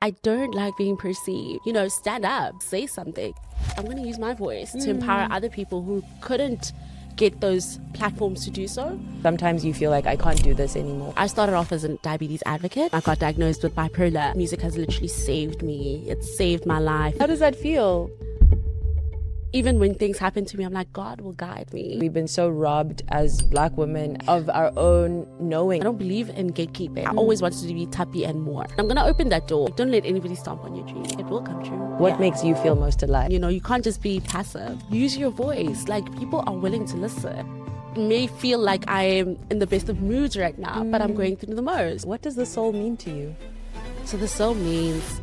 I don't like being perceived. Stand up, say something. I'm going to use my voice to empower other people who couldn't get those platforms to do so. Sometimes you feel like I can't do this anymore. I started off as a diabetes advocate. I got diagnosed with bipolar. Music has literally saved me. It's saved my life. How does that feel? Even when things happen to me, I'm like, God will guide me. We've been so robbed as Black women of our own knowing. I don't believe in gatekeeping. I always wanted to be Thapi and more. I'm going to open that door. Don't let anybody stomp on your dream. It will come true. What makes you feel most alive? You can't just be passive. Use your voice. Like, people are willing to listen. It may feel like I am in the best of moods right now, but I'm going through the most. What does the soul mean to you? So the soul means...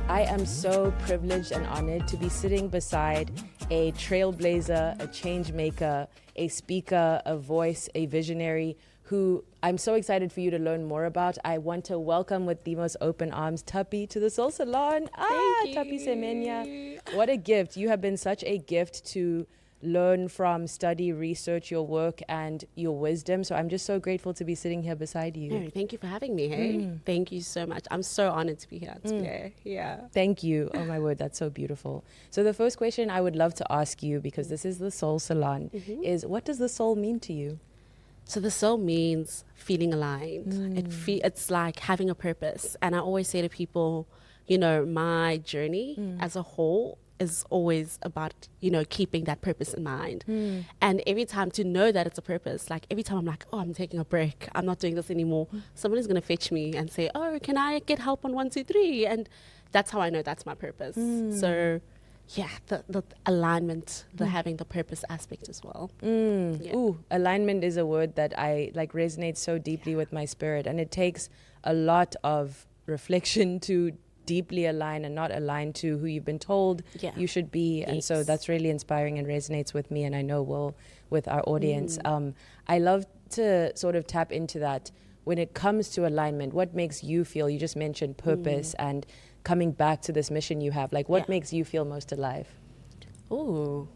I am so privileged and honored to be sitting beside a trailblazer, a changemaker, a speaker, a voice, a visionary who I'm so excited for you to learn more about. I want to welcome with the most open arms Thapi to the Soul Salon. Thank you. Thapi Semenya. What a gift. You have been such a gift to learn from, study, research your work and your wisdom. So I'm just so grateful to be sitting here beside you. No, thank you for having me. Hey, thank you so much. I'm so honored to be here today. Yeah. Thank you. Oh my word, that's so beautiful. So the first question I would love to ask you, because this is the Soul Salon, is what does the soul mean to you? So the soul means feeling aligned. It's like having a purpose. And I always say to people, my journey as a whole is always about, keeping that purpose in mind. And every time to know that it's a purpose, like every time I'm like, oh, I'm taking a break, I'm not doing this anymore, someone is going to fetch me and say, oh, can I get help on 1, 2, 3? And that's how I know that's my purpose. So yeah, the alignment, the having the purpose aspect as well. Yeah. Ooh, alignment is a word that I like resonates so deeply with my spirit. And it takes a lot of reflection to deeply align and not align to who you've been told you should be. And so that's really inspiring and resonates with me, and I know will with our audience. I love to sort of tap into that when it comes to alignment. What makes you feel, you just mentioned purpose and coming back to this mission you have, like what makes you feel most alive? Ooh,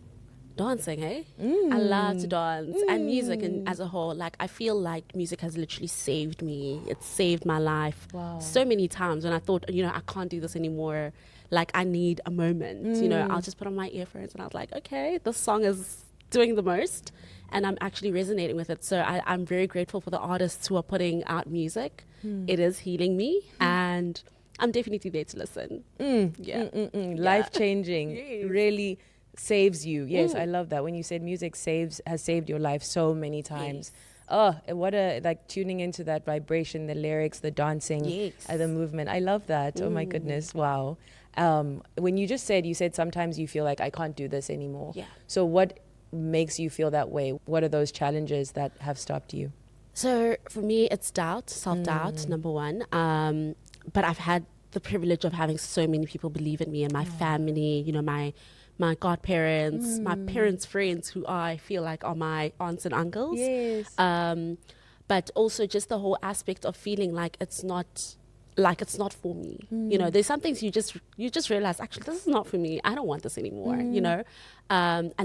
dancing, hey? I love to dance and music and as a whole. Like, I feel like music has literally saved me. It's saved my life so many times when I thought, I can't do this anymore. Like, I need a moment, I'll just put on my earphones and I was like, okay, this song is doing the most and I'm actually resonating with it. So I'm very grateful for the artists who are putting out music. It is healing me and I'm definitely there to listen. Life-changing, really saves you. Yes, I love that. When you said music has saved your life so many times. Oh, what a, like tuning into that vibration, the lyrics, the dancing, the movement. I love that. Oh my goodness. Wow. When you said sometimes you feel like I can't do this anymore. Yeah. So what makes you feel that way? What are those challenges that have stopped you? So for me, it's doubt, self-doubt, number one. But I've had the privilege of having so many people believe in me and my family, my godparents, my parents' friends who I feel like are my aunts and uncles. Yes. But also just the whole aspect of feeling like it's not for me. There's some things you just realize, actually, this is not for me. I don't want this anymore, and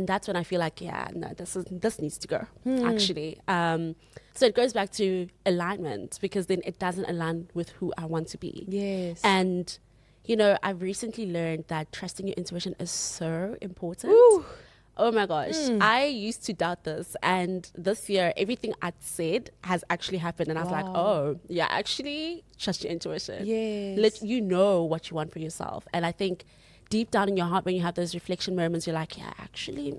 that's when I feel like, this needs to go, actually. So it goes back to alignment, because then it doesn't align with who I want to be. Yes. And I've recently learned that trusting your intuition is so important. Ooh. Oh my gosh. I used to doubt this. And this year, everything I'd said has actually happened. And I was like, oh, yeah, actually trust your intuition. Yes. You know what you want for yourself. And I think deep down in your heart, when you have those reflection moments, you're like, yeah, actually,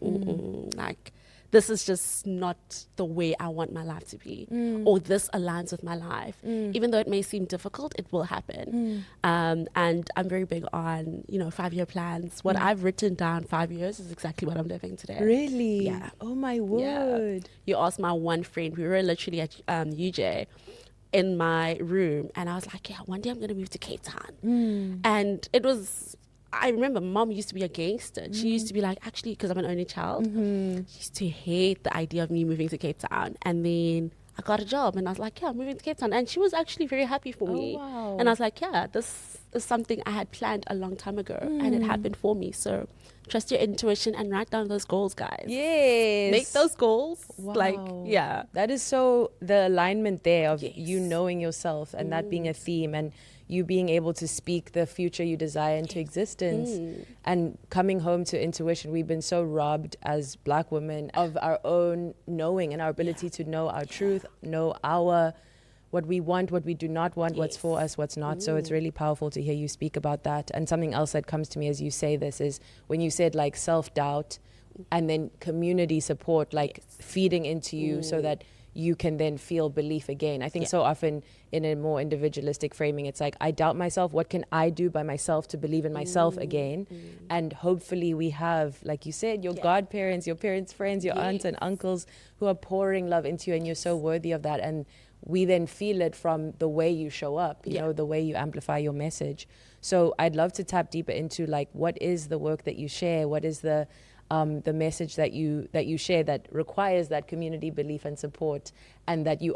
like, this is just not the way I want my life to be, or this aligns with my life. Even though it may seem difficult, it will happen. And I'm very big on, 5-year plans. What I've written down 5 years is exactly what I'm living today. Really? Yeah. Oh my word. Yeah. You asked my one friend, we were literally at UJ in my room, and I was like, yeah, one day I'm going to move to Cape Town. And it was... I remember mom used to be a gangster. She used to be like, actually, because I'm an only child, she used to hate the idea of me moving to Cape Town. And then I got a job and I was like, yeah, I'm moving to Cape Town. And she was actually very happy for me. Wow. And I was like, yeah, this is something I had planned a long time ago and it happened for me. So trust your intuition and write down those goals, guys. Yes. Make those goals. Wow. Like, yeah. That is so the alignment there of Yes. you knowing yourself and that being a theme and you being able to speak the future you desire into existence and coming home to intuition. We've been so robbed as Black women of our own knowing and our ability to know our truth, know what we want, what we do not want, what's for us, what's not. So it's really powerful to hear you speak about that. And something else that comes to me as you say this is when you said like self-doubt and then community support, like feeding into you so that you can then feel belief again. I think so often in a more individualistic framing, it's like, I doubt myself. What can I do by myself to believe in myself again? And hopefully we have, like you said, your godparents, your parents' friends, your aunts and uncles who are pouring love into you and you're so worthy of that. And we then feel it from the way you show up, you know, the way you amplify your message. So I'd love to tap deeper into like, what is the work that you share? What is the message that you share that requires that community belief and support, and that you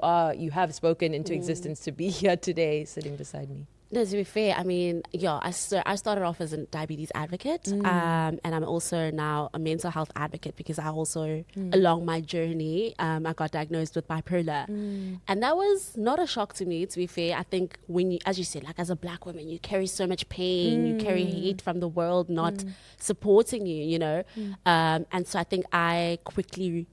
have spoken into existence to be here today, sitting beside me? No, to be fair, I mean, I started off as a diabetes advocate, and I'm also now a mental health advocate because I also, along my journey, I got diagnosed with bipolar. And that was not a shock to me, to be fair. I think when you, as you said, like as a Black woman, you carry so much pain, you carry hate from the world not supporting you, you know? And so I think I quickly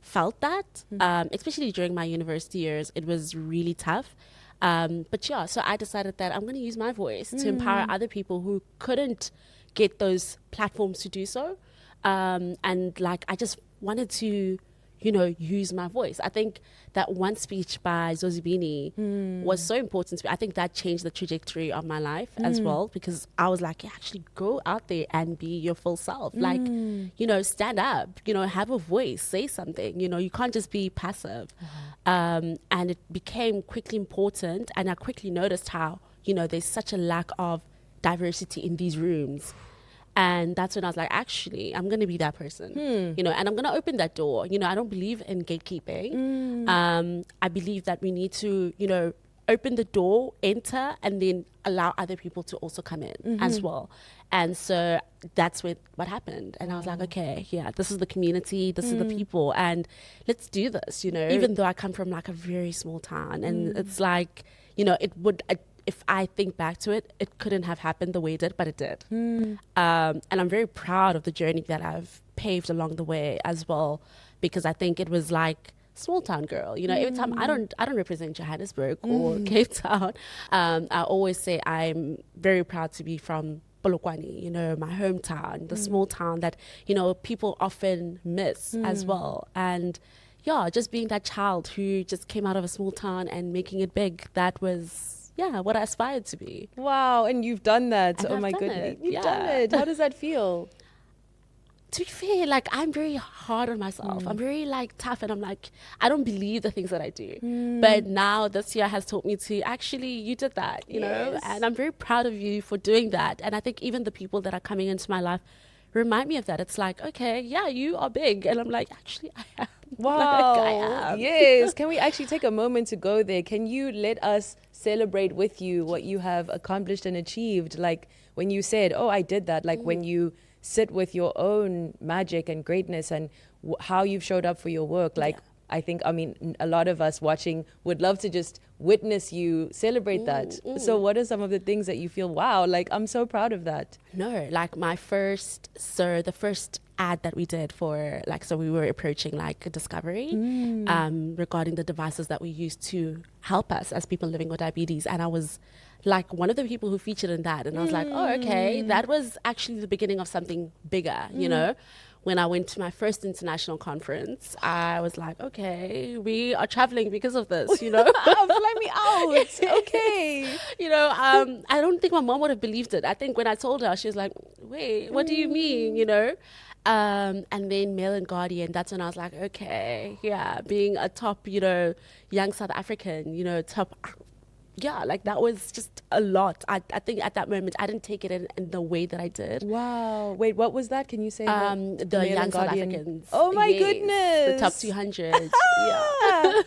felt that, especially during my university years. It was really tough. But yeah, so I decided that I'm going to use my voice to empower other people who couldn't get those platforms to do so. And like, I just wanted to, you know, use my voice. I think that one speech by Zozibini was so important to me. I think that changed the trajectory of my life as well, because I was like, yeah, actually go out there and be your full self. Like, you know, stand up, you know, have a voice, say something, you know, you can't just be passive. And it became quickly important. And I quickly noticed how, you know, there's such a lack of diversity in these rooms. And that's when I was like, actually, I'm going to be that person, you know, and I'm going to open that door. You know, I don't believe in gatekeeping. I believe that we need to, you know, open the door, enter, and then allow other people to also come in as well. And so that's what happened. And I was like, okay, yeah, this is the community, this is the people, and let's do this, you know, even though I come from like a very small town. And it's like, you know, it would... if I think back to it, it couldn't have happened the way it did, but it did. And I'm very proud of the journey that I've paved along the way as well, because I think it was like small town girl, you know, every time I don't represent Johannesburg or Cape Town. I always say I'm very proud to be from Polokwane, you know, my hometown, the small town that, you know, people often miss as well. And yeah, just being that child who just came out of a small town and making it big, that was... yeah, what I aspired to be. Wow, and you've done that. And oh I've my done goodness. it. You've done it. How does that feel? To be fair, like, I'm very hard on myself. I'm very like tough, and I'm like, I don't believe the things that I do. But now this year has taught me to actually, you did that, you know, and I'm very proud of you for doing that. And I think even the people that are coming into my life remind me of that. It's like, okay, yeah, you are big. And I'm like, actually, I am. Wow. Like, I am. Yes. Can we actually take a moment to go there? Can you let us celebrate with you what you have accomplished and achieved? Like when you said, oh, I did that. Like when you sit with your own magic and greatness and how you've showed up for your work. Like, I think, I mean, a lot of us watching would love to just witness you celebrate that. So what are some of the things that you feel, wow, like, I'm so proud of that? No, like the first ad that we did for, like, so we were approaching like a discovery regarding the devices that we use to help us as people living with diabetes. And I was like one of the people who featured in that. And I was like, oh, okay, that was actually the beginning of something bigger, you know? When I went to my first international conference, I was like, okay, we are traveling because of this, you know? Fly me out. Okay. You know, I don't think my mom would have believed it. I think when I told her, she was like, wait, what do you mean, you know? And then Mail and Guardian, that's when I was like, okay, yeah, being a top, you know, young South African, you know, top yeah, like that was just a lot. I think at that moment I didn't take it in the way that I did. Wow. Wait, what was that? Can you say the young South Africans. Oh my Yes, goodness. the top 200. Yeah.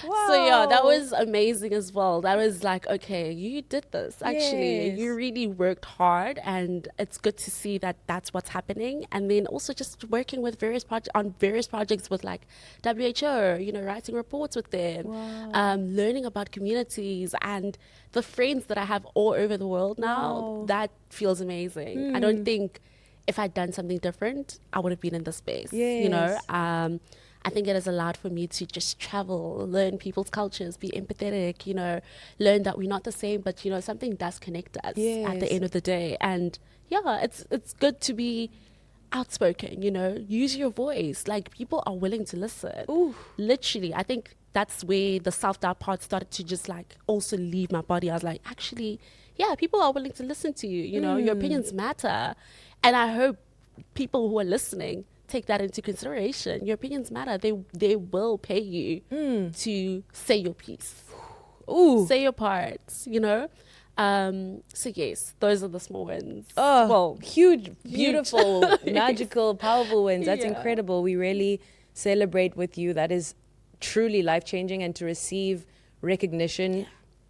Wow. So yeah, that was amazing as well. That was like, okay, you did this. Actually, Yes. you really worked hard, and it's good to see that that's what's happening. And then also just working with various projects with like WHO, you know, writing reports with them, Wow. learning about communities and the friends that I have all over the world now. Wow. That feels amazing. I don't think if I'd done something different, I would have been in this space. You know, Yes. I think it has allowed for me to just travel, learn people's cultures, be empathetic, you know, learn that we're not the same, but, you know, something does connect us at the Yes. end of the day. And yeah, it's good to be outspoken, you know, use your voice. Like, people are willing to listen. Ooh. Literally, I think that's where the self-doubt part started to just like also leave my body. I was like, actually, yeah, people are willing to listen to you, you know, your opinions matter. And I hope people who are listening take that into consideration. Your opinions matter. They will pay you to say your piece. Ooh. Say your parts, you know? So yes, those are the small wins. Oh, Well, huge, beautiful, magical, powerful wins. That's Yeah. incredible. We really celebrate with you. That is truly life-changing, and to receive recognition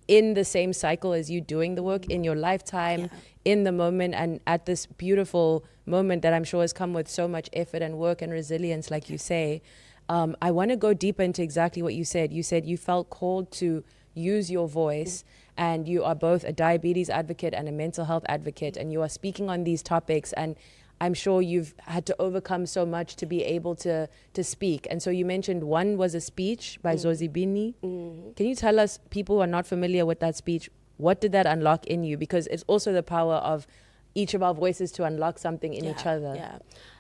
in the same cycle as you doing the work in your lifetime, in the moment, and at this beautiful moment that I'm sure has come with so much effort and work and resilience, like you say. I want to go deeper into exactly what you said. You said you felt called to use your voice, and you are both a diabetes advocate and a mental health advocate, and you are speaking on these topics, and I'm sure you've had to overcome so much to be able to speak. And so you mentioned one was a speech by Zozibini. Can you tell us, people who are not familiar with that speech, what did that unlock in you? Because it's also the power of each of our voices to unlock something in each other. Yeah.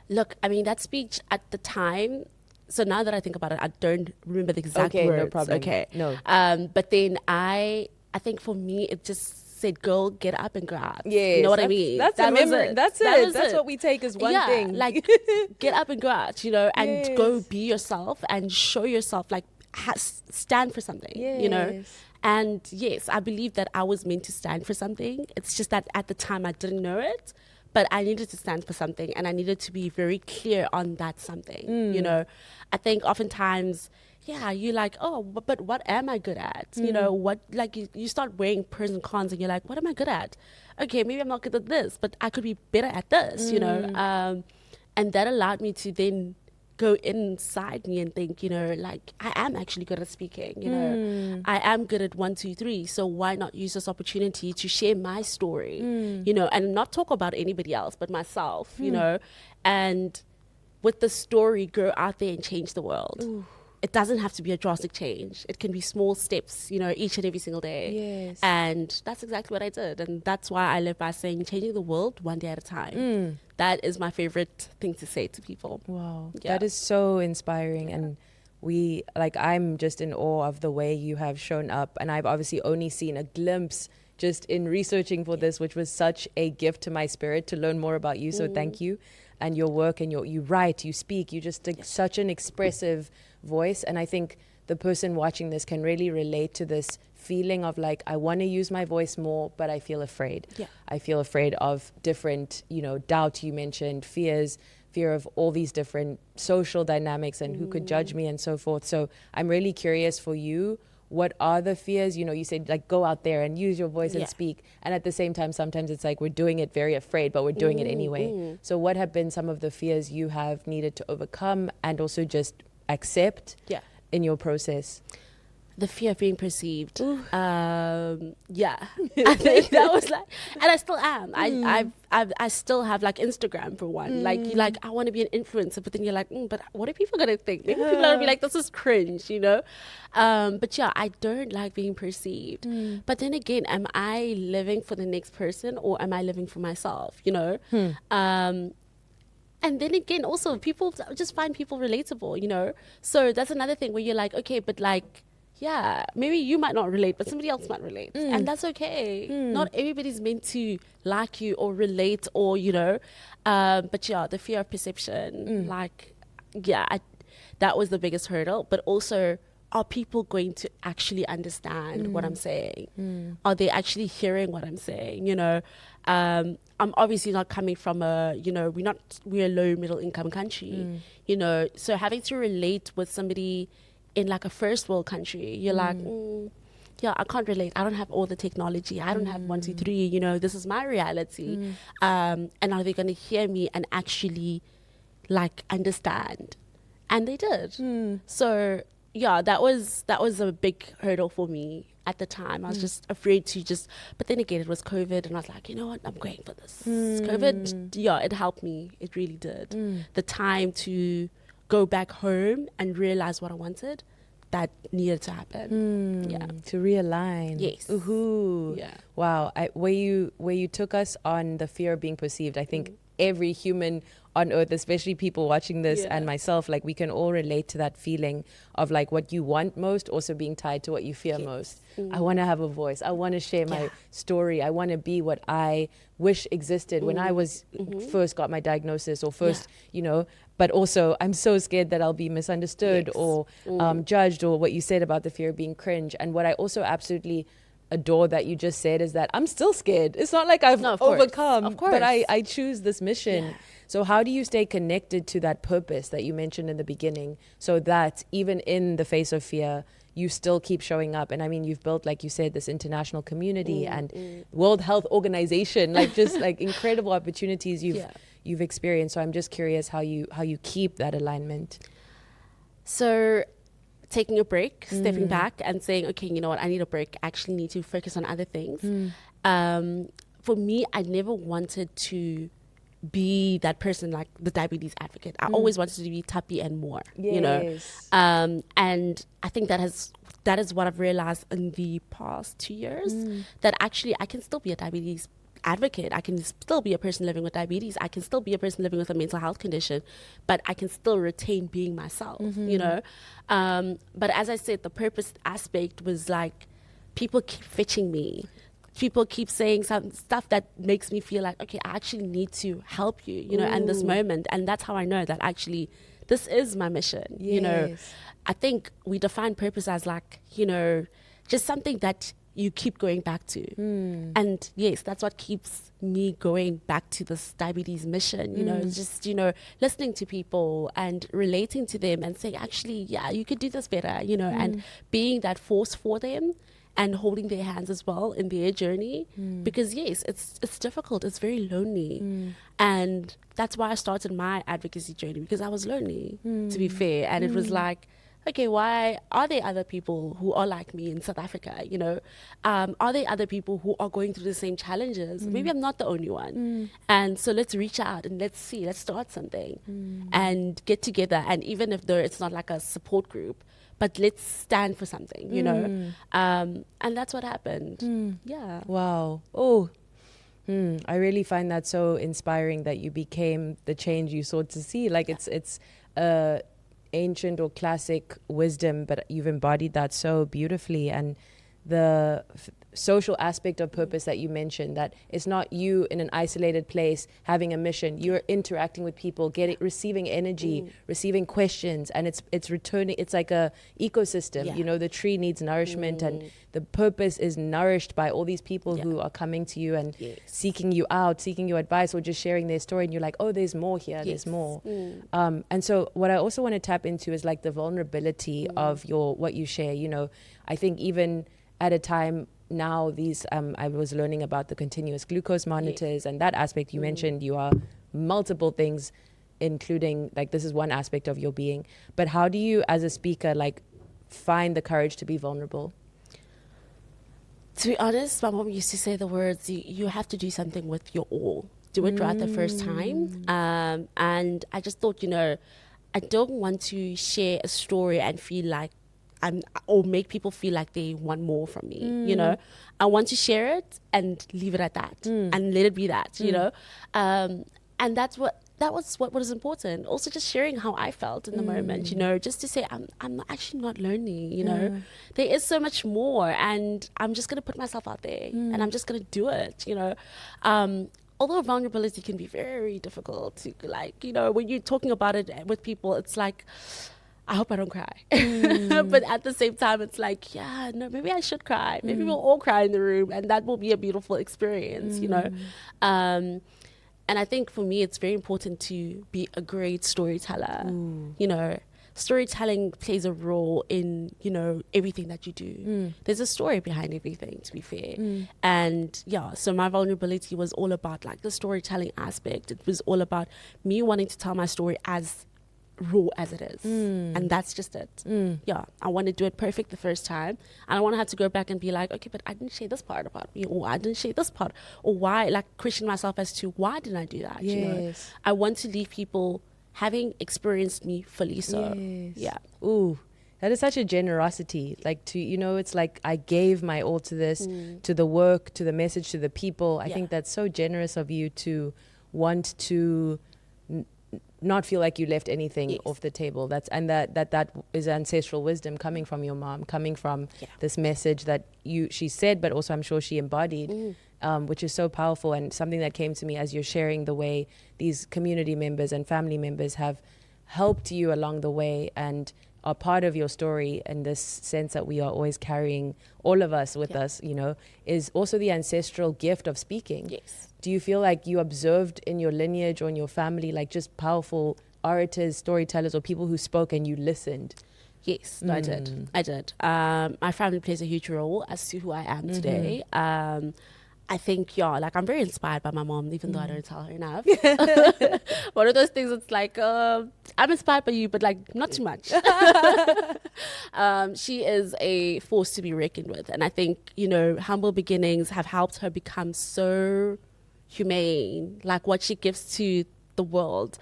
Look, I mean, that speech at the time, so now that I think about it, I don't remember the exact words. No problem. Okay. No. But then I think for me, it just said, girl, get up and grab. Yes, You know what I mean? That's That a was memory. it. That's That it. was That's it. what we take as one Yeah, thing. like, get up and grab, you know, and go Yes. be yourself and show yourself, like, stand for something, you know? Yes. And yes, I believe that I was meant to stand for something. It's just that at the time I didn't know it, but I needed to stand for something, and I needed to be very clear on that something, you know? I think oftentimes, yeah, you're like, oh, but what am I good at? You know, what, like, you start weighing pros and cons, and you're like, what am I good at? Okay, maybe I'm not good at this, but I could be better at this, you know? And that allowed me to then go inside me and think, you know, like, I am actually good at speaking, you know, I am good at 1, 2, 3. So why not use this opportunity to share my story, you know, and not talk about anybody else, but myself, you know, and with the story, go out there and change the world. It doesn't have to be a drastic change. It can be small steps, you know, each and every single day. Yes. And that's exactly what I did. And that's why I live by saying, changing the world one day at a time. That is my favorite thing to say to people. Wow. Yeah. That is so inspiring. And I'm just in awe of the way you have shown up. And I've obviously only seen a glimpse just in researching for this, which was such a gift to my spirit to learn more about you. So thank you. And your work, and you write, you speak, you just such an expressive voice. And I think the person watching this can really relate to this feeling of like, I want to use my voice more, but I feel afraid. Yeah. I feel afraid of different, you know, doubt you mentioned, fear of all these different social dynamics and who could judge me and so forth. So I'm really curious for you, what are the fears? You know, you said like, go out there and use your voice and speak. And at the same time, sometimes it's like we're doing it very afraid, but we're doing it anyway. So what have been some of the fears you have needed to overcome and also just accept in your process? The fear of being perceived. I think that was like, and I still am. I still have like Instagram for one. Like, you like, I want to be an influencer, but then you're like, but what are people gonna think? Maybe people are gonna be like, this is cringe, you know? But yeah, I don't like being perceived. But then again, am I living for the next person, or am I living for myself? You know? And then again, also people just find people relatable, you know? So that's another thing where you're like, okay, but like, yeah, maybe you might not relate, but somebody else might relate. And that's okay. Not everybody's meant to like you or relate, or, you know, but yeah, the fear of perception, like, that was the biggest hurdle. But also are people going to actually understand what I'm saying? Are they actually hearing what I'm saying? You know, I'm obviously not coming from we're a low middle income country, you know, so having to relate with somebody in like a first world country, you're like, yeah, I can't relate. I don't have all the technology. I don't have 1, 2, 3, you know, this is my reality. And are they going to hear me and actually like understand? And they did. So yeah, that was a big hurdle for me at the time. I was just afraid to but then again, it was COVID, and I was like, you know what, I'm going for this. COVID, yeah, it helped me. It really did. The time to go back home and realize what I wanted, that needed to happen. Yeah. To realign. Yes. Ooh. Yeah. Wow. Where you took us on the fear of being perceived, I think every human on earth, especially people watching this and myself, like we can all relate to that feeling of like what you want most also being tied to what you fear most. I want to have a voice. I want to share my story. I want to be what I wish existed when I was first got my diagnosis or first, you know, but also I'm so scared that I'll be misunderstood or judged, or what you said about the fear of being cringe. And what I also absolutely adore that you just said is that I'm still scared. It's not like I've overcome, but I choose this mission. Yeah. So how do you stay connected to that purpose that you mentioned in the beginning, so that even in the face of fear, you still keep showing up? And I mean, you've built, like you said, this international community and World Health Organization, like just like incredible opportunities you've experienced. So I'm just curious how you keep that alignment. So taking a break, stepping back and saying, okay, you know what, I need a break. I actually need to focus on other things. For me, I never wanted to be that person, like the diabetes advocate. I always wanted to be Thapi and more, you know. And I think that is what I've realized in the past 2 years, that actually I can still be a diabetes advocate. I can still be a person living with diabetes. I can still be a person living with a mental health condition, but I can still retain being myself, you know. But as I said, the purpose aspect was like, people keep fetching me. People keep saying some stuff that makes me feel like, okay, I actually need to help you, you know, in this moment. And that's how I know that actually this is my mission. You know, I think we define purpose as like, you know, just something that you keep going back to. And yes, that's what keeps me going back to this diabetes mission, you know, just, you know, listening to people and relating to them and saying, actually, yeah, you could do this better, you know, and being that force for them and holding their hands as well in their journey. Because yes, it's difficult, it's very lonely. And that's why I started my advocacy journey, because I was lonely, to be fair. And it was like, okay, why are there other people who are like me in South Africa? You know, are there other people who are going through the same challenges? Maybe I'm not the only one. And so let's reach out and let's start something and get together. And even if it's not like a support group, but let's stand for something, you know. And that's what happened. Yeah. Wow. Oh, I really find that so inspiring that you became the change you sought to see. Like it's ancient or classic wisdom, but you've embodied that so beautifully. And the social aspect of purpose that you mentioned, that it's not you in an isolated place having a mission. You're interacting with people, receiving energy, receiving questions, and it's returning. It's like a ecosystem. You know, the tree needs nourishment, and the purpose is nourished by all these people who are coming to you and seeking you out, seeking your advice, or just sharing their story. And you're like, oh, there's more here. There's more. And so what I also want to tap into is like the vulnerability of what you share. You know, I think even at a time now, I was learning about the continuous glucose monitors and that aspect you mentioned. You are multiple things, including like this is one aspect of your being. But how do you, as a speaker, like find the courage to be vulnerable? To be honest, my mom used to say the words, you have to do something with your all. Do it right the first time. And I just thought, you know, I don't want to share a story and feel like or make people feel like they want more from me, you know. I want to share it and leave it at that and let it be that, you know. And that was what was important. Also just sharing how I felt in the moment, you know, just to say I'm actually not lonely, you know. There is so much more, and I'm just going to put myself out there and I'm just going to do it, you know. Although vulnerability can be very difficult to, like, you know, when you're talking about it with people, it's like, I hope I don't cry. But at the same time, it's like, yeah, no, maybe I should cry. Maybe we'll all cry in the room, and that will be a beautiful experience, you know. And I think for me, it's very important to be a great storyteller. You know, storytelling plays a role in, you know, everything that you do. There's a story behind everything, to be fair. And yeah, so my vulnerability was all about like the storytelling aspect. It was all about me wanting to tell my story as raw as it is, and that's just it. Yeah, I want to do it perfect the first time. I don't want to have to go back and be like, okay, but I didn't share this part about me, or I didn't share this part, or why, like question myself as to why didn't I do that. You know, I want to leave people having experienced me fully. So yeah. Ooh, that is such a generosity, like to, you know, it's like I gave my all to this, to the work, to the message, to the people. I think that's so generous of you to want to not feel like you left anything off the table. That is ancestral wisdom coming from your mom, coming from this message that she said, but also I'm sure she embodied, which is so powerful, and something that came to me as you're sharing the way these community members and family members have helped you along the way and are part of your story, and this sense that we are always carrying, all of us with us, you know, is also the ancestral gift of speaking. Do you feel like you observed in your lineage or in your family, like just powerful orators, storytellers, or people who spoke and you listened? Yes, no, I did. My family plays a huge role as to who I am today. I think, like I'm very inspired by my mom, even though I don't tell her enough. One of those things, it's like, I'm inspired by you, but like not too much. She is a force to be reckoned with. And I think, you know, humble beginnings have helped her become so humane, like what she gives to the world.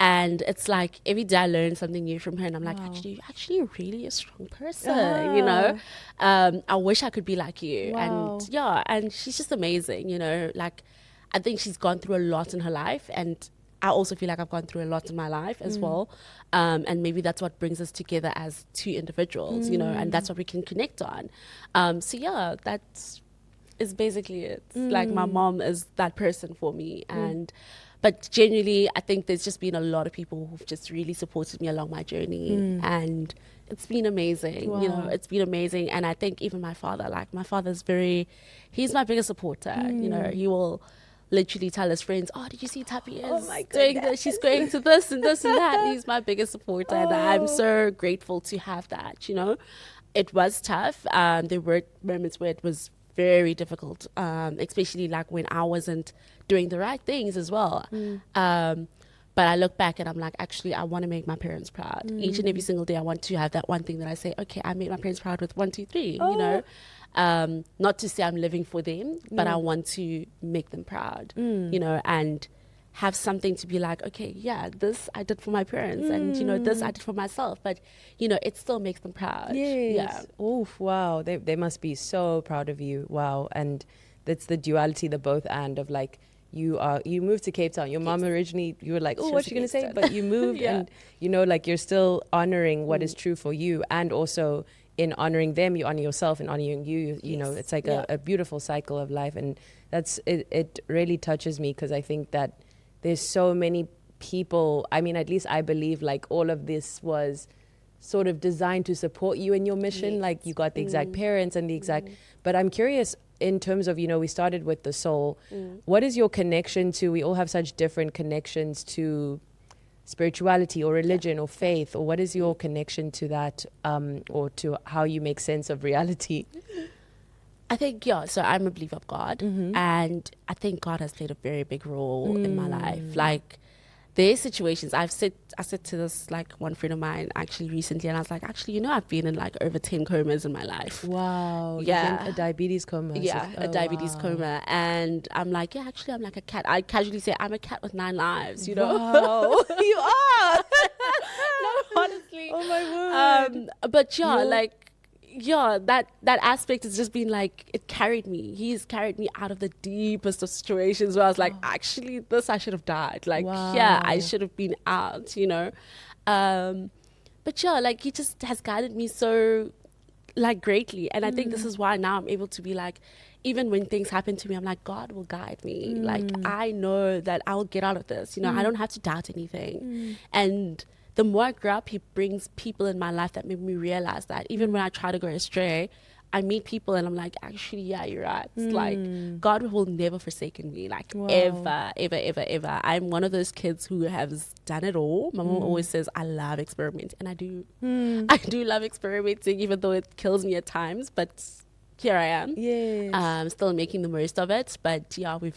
And it's like every day I learn something new from her, and I'm like, actually, you're really a strong person, you know. I wish I could be like you. And and she's just amazing, you know. Like, I think she's gone through a lot in her life, and I also feel like I've gone through a lot in my life as well. And maybe that's what brings us together as two individuals, you know, and that's what we can connect on. So that's is basically it. Like, my mom is that person for me. But genuinely, I think there's just been a lot of people who've just really supported me along my journey. And it's been amazing. You know, it's been amazing. And I think even my father, like my father's he's my biggest supporter. You know, he will literally tell his friends, oh, did you see Thapi is doing this? She's going to this and this and that. He's my biggest supporter. And I'm so grateful to have that, you know. It was tough. There were moments where it was very difficult, especially like when I wasn't doing the right things as well. But I look back and I'm like, actually, I want to make my parents proud. Each and every single day, I want to have that one thing that I say, okay, I made my parents proud with 1, 2, 3, you know. Not to say I'm living for them, but I want to make them proud, you know, and have something to be like, okay, yeah, this I did for my parents, and you know, this I did for myself, but you know, it still makes them proud. Oof, wow, they must be so proud of you. Wow. And that's the duality, the both and of like, you moved to Cape Town. Your mom originally, you were like, oh, what's she gonna say? But you moved and you know, like, you're still honoring what is true for you, and also in honoring them, you honor yourself, and honoring you know, it's like a beautiful cycle of life. And that's it really touches me, because I think that there's so many people, I mean, at least I believe like all of this was sort of designed to support you in your mission. Like, you got the exact parents and the exact, but I'm curious in terms of, you know, we started with the soul. What is your connection to, we all have such different connections to spirituality or religion or faith, or what is your connection to that, or to how you make sense of reality? I think, so I'm a believer of God, and I think God has played a very big role in my life. Like, there's situations I said to this like one friend of mine actually recently, and I was like, actually, you know, I've been in like over 10 comas in my life. Wow. Yeah. A diabetes coma. A diabetes coma. And I'm like, actually, I'm like a cat. I casually say I'm a cat with 9 lives, you know? Wow. You are. No, honestly. Oh my word. But that aspect has just been like, it carried me. He's carried me out of the deepest of situations where I was like, actually, this I should have died. Like, I should have been out, you know. But like, he just has guided me so like greatly. And I think this is why now I'm able to be like, even when things happen to me, I'm like, God will guide me. Like, I know that I will get out of this. You know, I don't have to doubt anything. And the more I grow up, he brings people in my life that made me realize that even when I try to go astray, I meet people and I'm like, actually, yeah, you're right. It's like, God will never forsaken me, like ever, ever, ever, ever. I'm one of those kids who has done it all. My mom always says, I love experimenting. And I do. I do love experimenting, even though it kills me at times. But here I am. Yes. Still making the most of it. But yeah, we're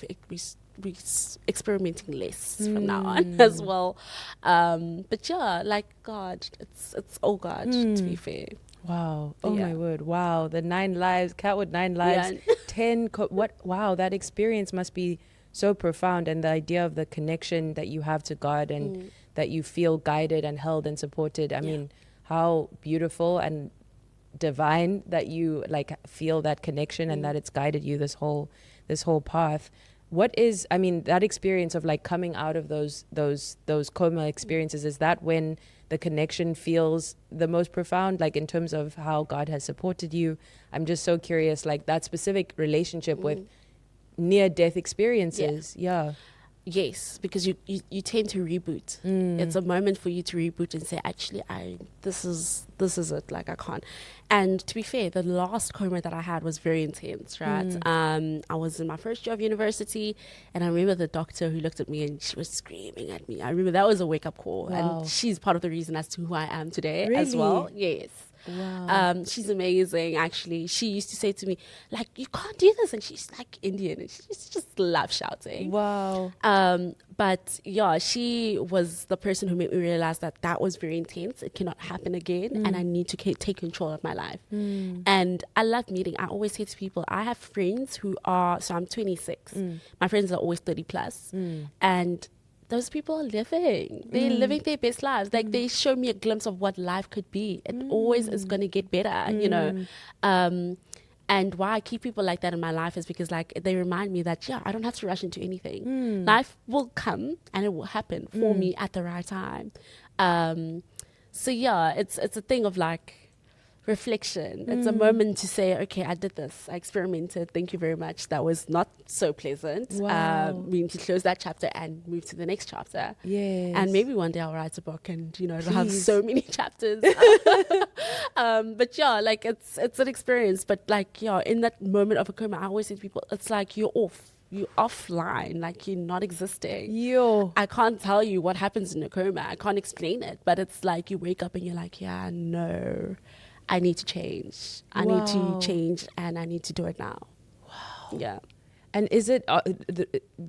experimenting less from now on as well. But yeah, like God, it's all God, to be fair. Wow. Oh my word. Wow. The 9 lives, cat with 9 lives, 10. Wow. That experience must be so profound. And the idea of the connection that you have to God and that you feel guided and held and supported. I mean, how beautiful and divine that you like feel that connection and that it's guided you this whole path. What is, I mean, that experience of like coming out of those coma experiences, is that when the connection feels the most profound, like in terms of how God has supported you? I'm just so curious, like that specific relationship with near-death experiences. Yes, because you tend to reboot. It's a moment for you to reboot and say, actually, this is it. Like, I can't. And to be fair, the last coma that I had was very intense, right? I was in my first year of university, and I remember the doctor who looked at me and she was screaming at me. I remember that was a wake-up call. Wow. And she's part of the reason as to who I am today Really? as well. Yes. Wow. She's amazing, actually. She used to say to me, like, you can't do this. And she's like Indian and she just loves shouting. Wow. But yeah, she was the person who made me realize that was very intense. It cannot happen again. And I need to take control of my life. And I love meeting. I always say to people, I have friends who are, so I'm 26. My friends are always 30 plus. And those people are living. They're living their best lives. Like, they show me a glimpse of what life could be. It always is going to get better, you know. And why I keep people like that in my life is because, like, they remind me that, I don't have to rush into anything. Life will come and it will happen for me at the right time. So, yeah, it's a thing of, like, reflection. It's a moment to say, okay, I did this. I experimented. Thank you very much. That was not so pleasant. Wow. We need to close that chapter and move to the next chapter. Yes. And maybe one day I'll write a book and, you know, it'll have so many chapters. But yeah, like it's an experience. But like, yeah, in that moment of a coma, I always say to people, it's like you're offline, like you're not existing. I can't tell you what happens in a coma. I can't explain it. But it's like you wake up and you're like, yeah, no, I need to change. I need to change and I need to do it now. Wow. Yeah. And is it,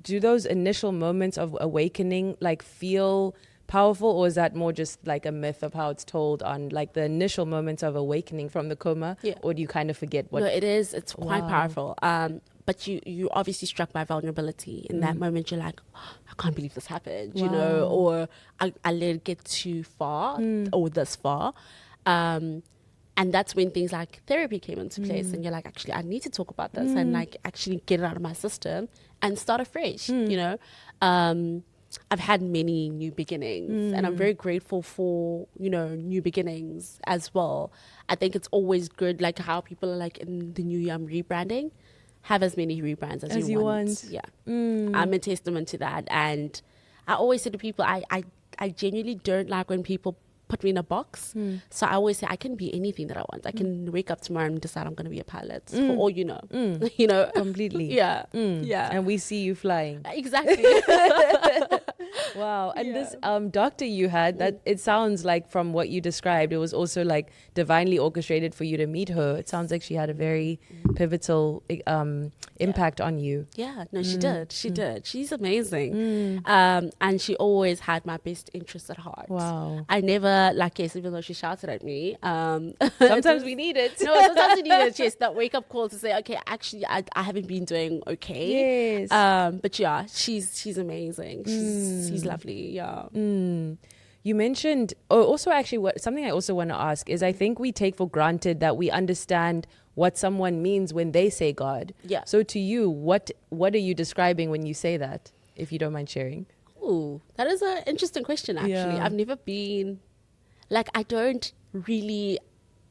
do those initial moments of awakening like feel powerful, or is that more just like a myth of how it's told on like the initial moments of awakening from the coma? Yeah. Or do you kind of forget what? No, it is. It's quite powerful. But you obviously struck by vulnerability. In that moment, you're like, oh, I can't believe this happened, you know, or I let it get too far or this far. And that's when things like therapy came into place, and you're like, actually, I need to talk about this and like actually get it out of my system and start afresh. You know, I've had many new beginnings, and I'm very grateful for, you know, new beginnings as well. I think it's always good, like how people are like in the new year, I'm rebranding. Have as many rebrands as you want. Yeah, I'm a testament to that, and I always say to people, I genuinely don't like when people put me in a box. So I always say I can be anything that I want. I can wake up tomorrow and decide I'm going to be a pilot for all you know. You know, completely. Yeah. And we see you flying. Exactly. Wow. And this doctor you had, that it sounds like from what you described, it was also like divinely orchestrated for you to meet her. It sounds like she had a very pivotal impact on you. Yeah, no, she did. She did. She's amazing. And she always had my best interests at heart. Wow. I never, like, yes, even though she shouted at me. Sometimes we need it. No, sometimes you need it. Yes, that wake up call to say, okay, actually, I haven't been doing okay. Yes. But yeah, she's amazing. She's lovely. Yeah. You mentioned, also actually something I also want to ask is, I think we take for granted that we understand what someone means when they say God. Yeah. So to you, what are you describing when you say that, if you don't mind sharing? Ooh, that is an interesting question, actually. Yeah. I've never been, like, I don't really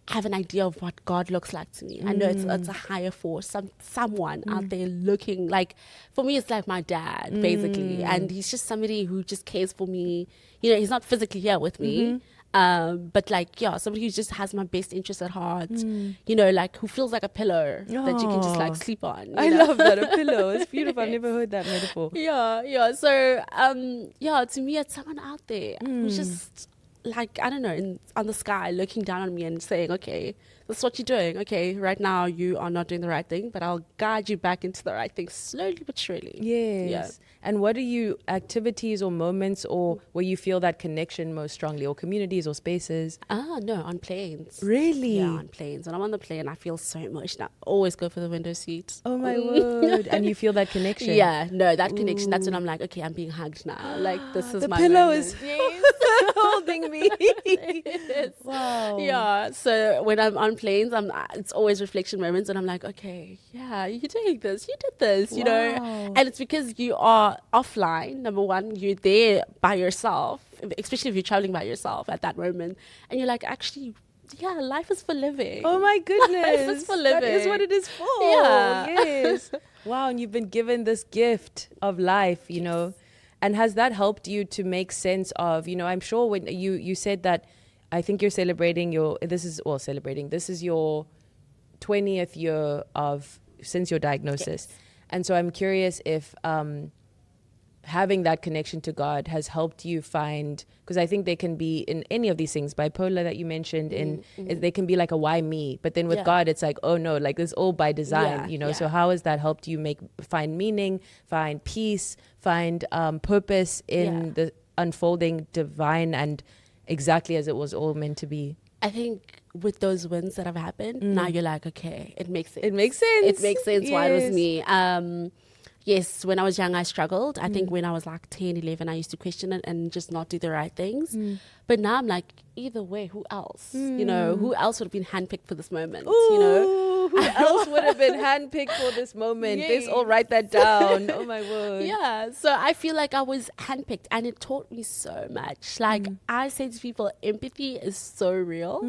have an idea of what God looks like to me. I know it's a higher force, someone out there looking like, for me, it's like my dad, basically. And he's just somebody who just cares for me. You know, he's not physically here with me. But like, yeah, somebody who just has my best interest at heart, you know, like who feels like a pillow that you can just like sleep on. I love that, a pillow. It's beautiful. I've never heard that metaphor. Yeah. So, yeah, to me, it's someone out there who's just like, I don't know, on the sky looking down on me and saying, okay, this is what you're doing. Okay, right now you are not doing the right thing, but I'll guide you back into the right thing slowly but surely. Yes. Yeah. And what are you, activities or moments or where you feel that connection most strongly, or communities or spaces? No, on planes. Really? Yeah, on planes. When I'm on the plane, I feel so emotional. I always go for the window seat. Oh my word. And you feel that connection? Yeah, no, that connection. That's when I'm like, okay, I'm being hugged now. Like, this is the my pillow moment. is holding me. Wow. Yeah, so when I'm on planes, it's always reflection moments, and I'm like, okay, yeah, you're doing this, you did this, you know, and it's because you are offline. Number one, you're there by yourself, especially if you're traveling by yourself at that moment, and you're like, actually, yeah, life is for living. Oh my goodness. Life is for living. That is what it is for. Yeah. Yes. Wow, and you've been given this gift of life, you know. And has that helped you to make sense of, you know, I'm sure when you said that, I think you're celebrating this is your 20th year since your diagnosis. Yes. And so I'm curious if having that connection to God has helped you find, because I think they can be in any of these things, bipolar that you mentioned, they can be like a why me, but then with God it's like, oh no, like this all by design, you know. So how has that helped you find meaning, find peace, find purpose in the unfolding divine and exactly as it was all meant to be? I think with those wins that have happened, now you're like, okay, it makes sense. It makes sense. It makes sense why it was me. Yes, when I was young, I struggled. I think when I was like 10, 11, I used to question it and just not do the right things. But now I'm like, either way, who else? You know, who else would have been handpicked for this moment? Ooh, you know, who else would have been handpicked for this moment? Yes. Let's all write that down. Oh my word. Yeah, so I feel like I was handpicked and it taught me so much. Like I say to people, empathy is so real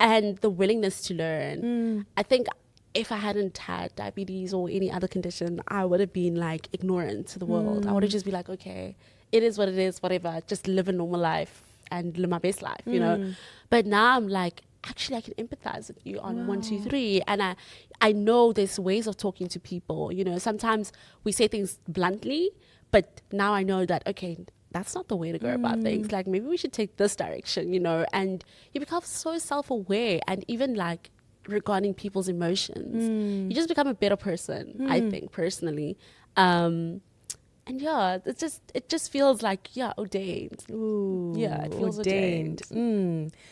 and the willingness to learn. I think if I hadn't had diabetes or any other condition, I would have been like ignorant to the world. I would have just been like, okay, it is what it is, whatever, just live a normal life and live my best life, you know. But now I'm like, actually, I can empathize with you on 1, 2, 3. And I know there's ways of talking to people, you know. Sometimes we say things bluntly, but now I know that, okay, that's not the way to go about things. Like maybe we should take this direction, you know. And you become so self-aware, and even like regarding people's emotions, you just become a better person, I think, personally. And yeah, it just feels like, ordained. Ooh, yeah, it feels ordained.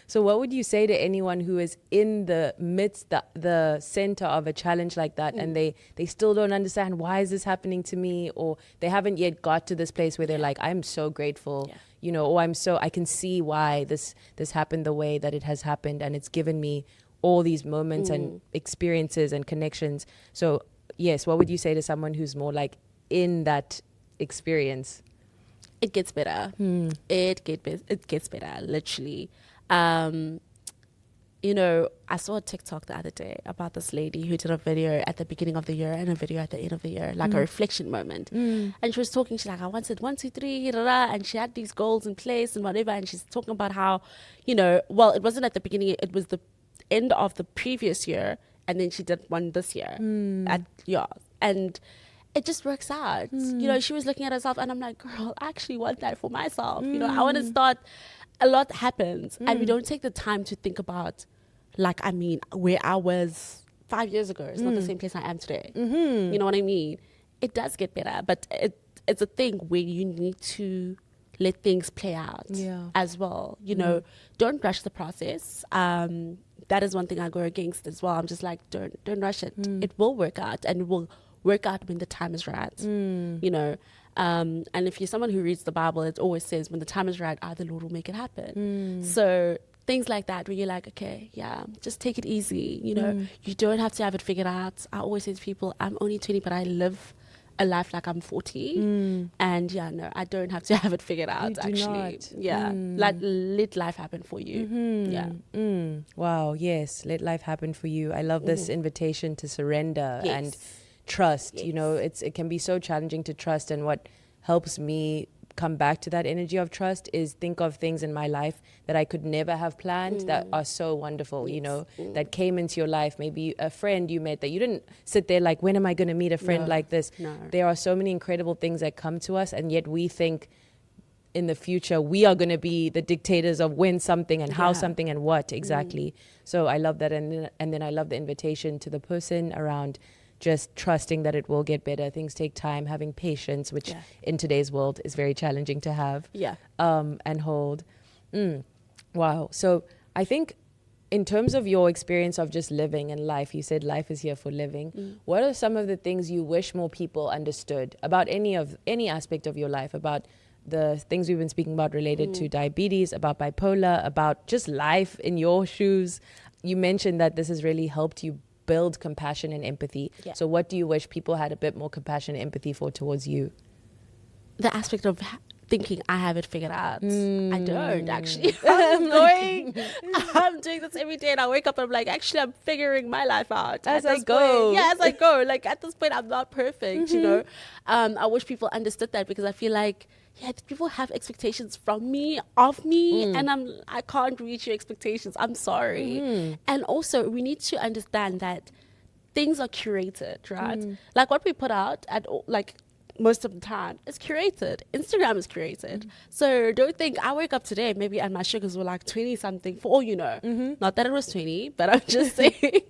So what would you say to anyone who is in the midst, the center of a challenge like that, and they still don't understand, why is this happening to me? Or they haven't yet got to this place where they're like, I'm so grateful, you know, or I can see why this happened the way that it has happened, and it's given me all these moments and experiences and connections. So yes, what would you say to someone who's more like in that experience? It gets better. It gets better, literally. You know, I saw a TikTok the other day about this lady who did a video at the beginning of the year and a video at the end of the year, like a reflection moment. And she was talking, she's like, I wanted 1, 2, 3, and she had these goals in place and whatever. And she's talking about how, you know, well, it wasn't at the beginning, it was the end of the previous year, and then she did one this year. And it just works out. You know, she was looking at herself, and I'm like, girl, I actually want that for myself. You know, I want to start. A lot happens, and we don't take the time to think about, like, I mean, where I was 5 years ago is not the same place I am today. You know what I mean? It does get better, but it's a thing where you need to let things play out as well. You know, don't rush the process. That is one thing I go against as well. I'm just like, don't rush it. It will work out, and it will work out when the time is right. You know, and if you're someone who reads the Bible, it always says when the time is right, the Lord will make it happen. So things like that, where you're like, okay, just take it easy. You know, you don't have to have it figured out. I always say to people, I'm only 20, but I live a life like I'm 40. And yeah, no, I don't have to have it figured out, actually. Not. Yeah. Let life happen for you. Yeah. Wow, yes, let life happen for you. I love this invitation to surrender and trust. Yes. You know, it can be so challenging to trust, and what helps me come back to that energy of trust is think of things in my life that I could never have planned that are so wonderful, you know, that came into your life. Maybe a friend you met that you didn't sit there like, when am I going to meet a friend like this? No. There are so many incredible things that come to us, and yet we think in the future we are going to be the dictators of when something and how something and what exactly. So I love that. And then I love the invitation to the person around just trusting that it will get better. Things take time, having patience, which in today's world is very challenging to have. And hold. Wow. So I think in terms of your experience of just living in life, you said life is here for living. What are some of the things you wish more people understood about any aspect of your life, about the things we've been speaking about related to diabetes, about bipolar, about just life in your shoes? You mentioned that this has really helped you build compassion and empathy. So what do you wish people had a bit more compassion and empathy for towards you? The aspect of thinking I have it figured out. I don't, actually. I'm doing this every day, and I wake up and I'm like, actually, I'm figuring my life out. As I go. As I go. Like, at this point, I'm not perfect, you know. I wish people understood that, because I feel like, people have expectations from me, of me, and I can't reach your expectations. I'm sorry. And also, we need to understand that things are curated, right? Like what we put out most of the time is curated. Instagram is curated. So don't think I wake up today, maybe, and my sugars were like 20 something, for all you know. Not that it was 20, but I'm just saying,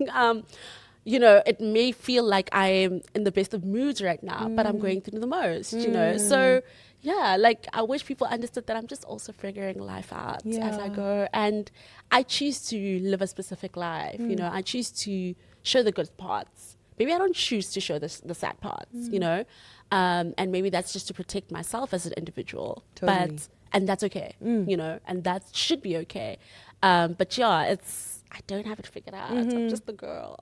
you know, it may feel like I am in the best of moods right now, but I'm going through the most, you know. So yeah, like I wish people understood that I'm just also figuring life out as I go. And I choose to live a specific life, you know. I choose to show the good parts. Maybe I don't choose to show the sad parts, you know. And maybe that's just to protect myself as an individual. Totally. And that's okay, you know, and that should be okay. But yeah, I don't have it figured out. I'm just a girl.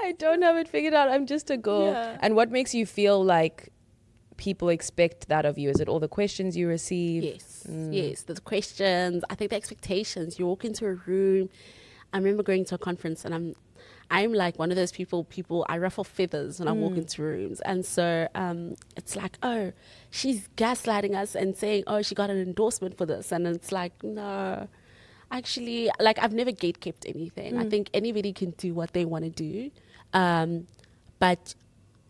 I don't have it figured out. I'm just a girl. Yeah. And what makes you feel like people expect that of you? Is it all the questions you receive? Yes, the questions. I think the expectations. You walk into a room. I remember going to a conference, and I'm like one of those people, I ruffle feathers when I walk into rooms. And so it's like, oh, she's gaslighting us and saying, oh, she got an endorsement for this. And it's like, no. Actually, like, I've never gatekept anything. I think anybody can do what they want to do. But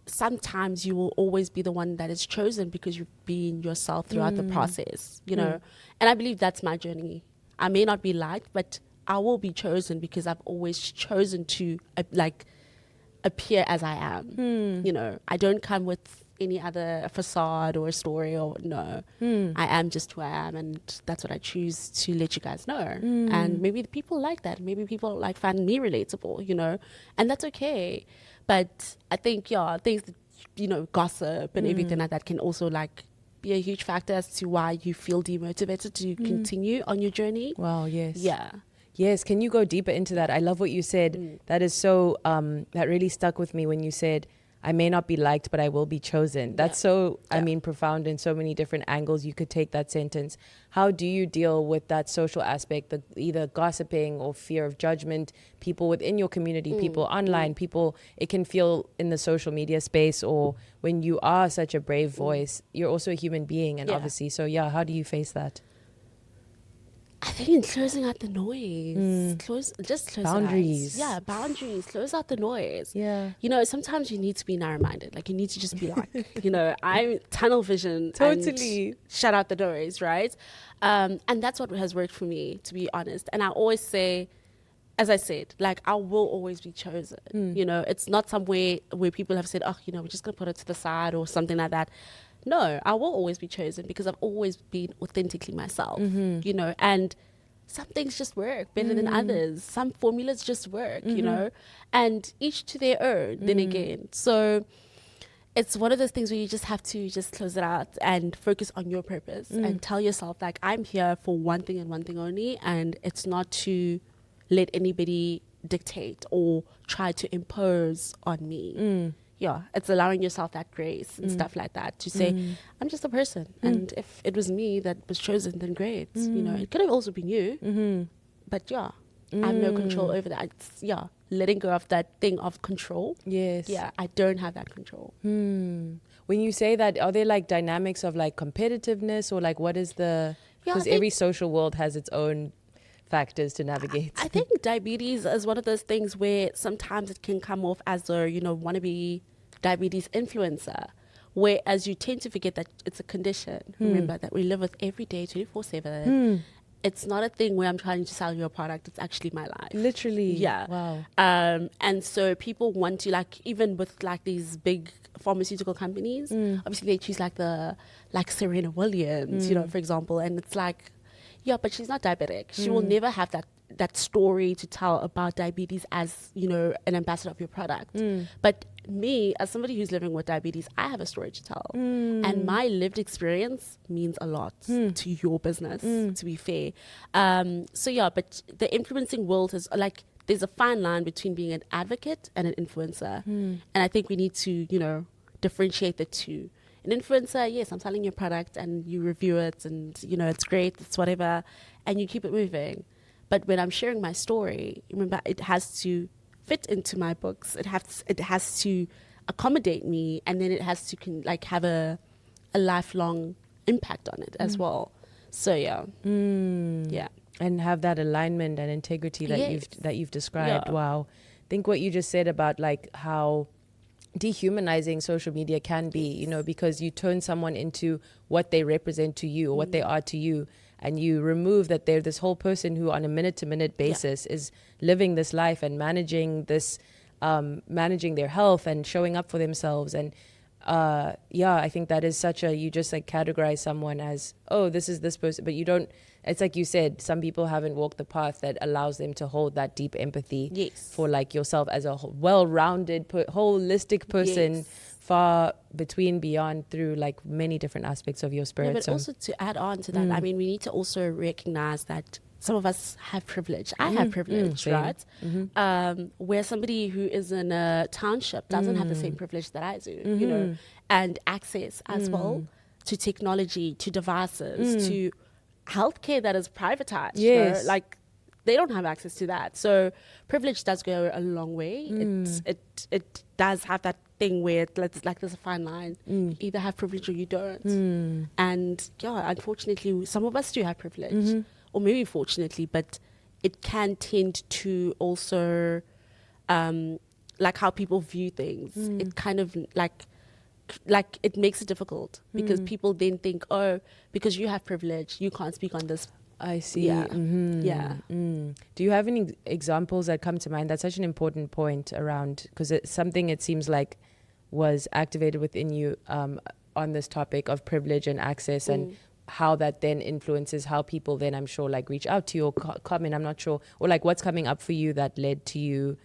sometimes you will always be the one that is chosen because you've been yourself throughout the process, you know. And I believe that's my journey. I may not be liked, but I will be chosen because I've always chosen to appear as I am. You know, I don't come with any other facade or a story, or no. I am just who I am, and that's what I choose to let you guys know. And maybe the people like that. Maybe people find me relatable, you know, and that's okay. But I think, things that, you know, gossip and everything like that can also be a huge factor as to why you feel demotivated to continue on your journey. Wow, yes. Yeah. Yes, can you go deeper into that? I love what you said. That is so, that really stuck with me when you said, I may not be liked, but I will be chosen. That's so, I mean, profound in so many different angles you could take that sentence. How do you deal with that social aspect, the either gossiping or fear of judgment, people within your community, people online, people, it can feel in the social media space, or when you are such a brave voice, you're also a human being, and obviously, so how do you face that? I think closing out the noise. Close boundaries. It out. Yeah, boundaries. Close out the noise. Yeah. You know, sometimes you need to be narrow-minded. Like, you need to just be like, you know, I'm tunnel vision. Totally. And shut out the noise, right? And that's what has worked for me, to be honest. And I always say, as I said, I will always be chosen. You know, it's not somewhere where people have said, oh, you know, we're just going to put it to the side or something like that. No, I will always be chosen because I've always been authentically myself, you know, and some things just work better than others. Some formulas just work, you know, and each to their own, then again. So it's one of those things where you just have to just close it out and focus on your purpose and tell yourself, I'm here for one thing and one thing only, and it's not to let anybody dictate or try to impose on me. it's allowing yourself that grace and stuff like that to say, I'm just a person. And if it was me that was chosen, then great. You know, it could have also been you. But I have no control over that. It's, letting go of that thing of control. Yes. Yeah, I don't have that control. When you say that, are there like dynamics of like competitiveness, or like what is the... Because every social world has its own factors to navigate. I think diabetes is one of those things where sometimes it can come off as a, wannabe diabetes influencer, whereas you tend to forget that it's a condition. Remember that we live with every day, 24/7. It's not a thing where I'm trying to sell you a product. It's actually my life. Literally. Yeah. Wow. And so people want to, like, even with like these big pharmaceutical companies, obviously they choose like Serena Williams, for example. And it's like, but she's not diabetic. She will never have that story to tell about diabetes as, an ambassador of your product. But me, as somebody who's living with diabetes, I have a story to tell. And my lived experience means a lot to your business, to be fair. But the influencing world is like, there's a fine line between being an advocate and an influencer. And I think we need to, differentiate the two. An influencer, yes, I'm selling your product and you review it and, it's great, it's whatever, and you keep it moving. But when I'm sharing my story, remember, it has to fit into my books. It has to accommodate me, and then it has to have a lifelong impact on it as well. So yeah. And have that alignment and integrity that you've described. Wow. I think what you just said about like how dehumanizing social media can be, because you turn someone into what they represent to you or what they are to you, and you remove that they're this whole person who on a minute-to-minute basis is living this life and managing this, managing their health and showing up for themselves. And I think that is you just like categorize someone as, oh, this is this person, but you don't, it's like you said, some people haven't walked the path that allows them to hold that deep empathy for like yourself as a well-rounded, holistic person, far beyond through like many different aspects of your spirit. But also to add on to that, I mean, we need to also recognize that some of us have privilege. I have privilege, right? Where somebody who is in a township doesn't have the same privilege that I do, and access as well to technology, to devices, to healthcare that is privatized. Yes. Like they don't have access to that. So privilege does go a long way. It does have that thing where it's like there's a fine line. You either have privilege or you don't. And unfortunately, some of us do have privilege. Or maybe fortunately, but it can tend to also, like how people view things. It kind of like it makes it difficult because people then think, oh, because you have privilege, you can't speak on this. I see. Do you have any examples that come to mind? That's such an important point around, because it's something it seems like was activated within you on this topic of privilege and access and how that then influences how people then, I'm sure, like reach out to you or comment, I'm not sure, or like what's coming up for you that led to you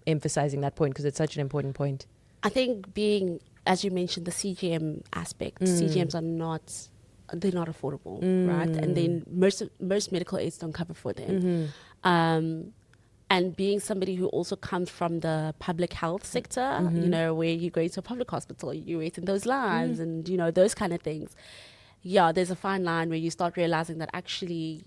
emphasizing that point, because it's such an important point. I think being, as you mentioned, the CGM aspect, CGMs they're not affordable, right? And then most medical aids don't cover for them. And being somebody who also comes from the public health sector, where you go to a public hospital, you wait in those lines and, those kind of things. Yeah, there's a fine line where you start realizing that actually,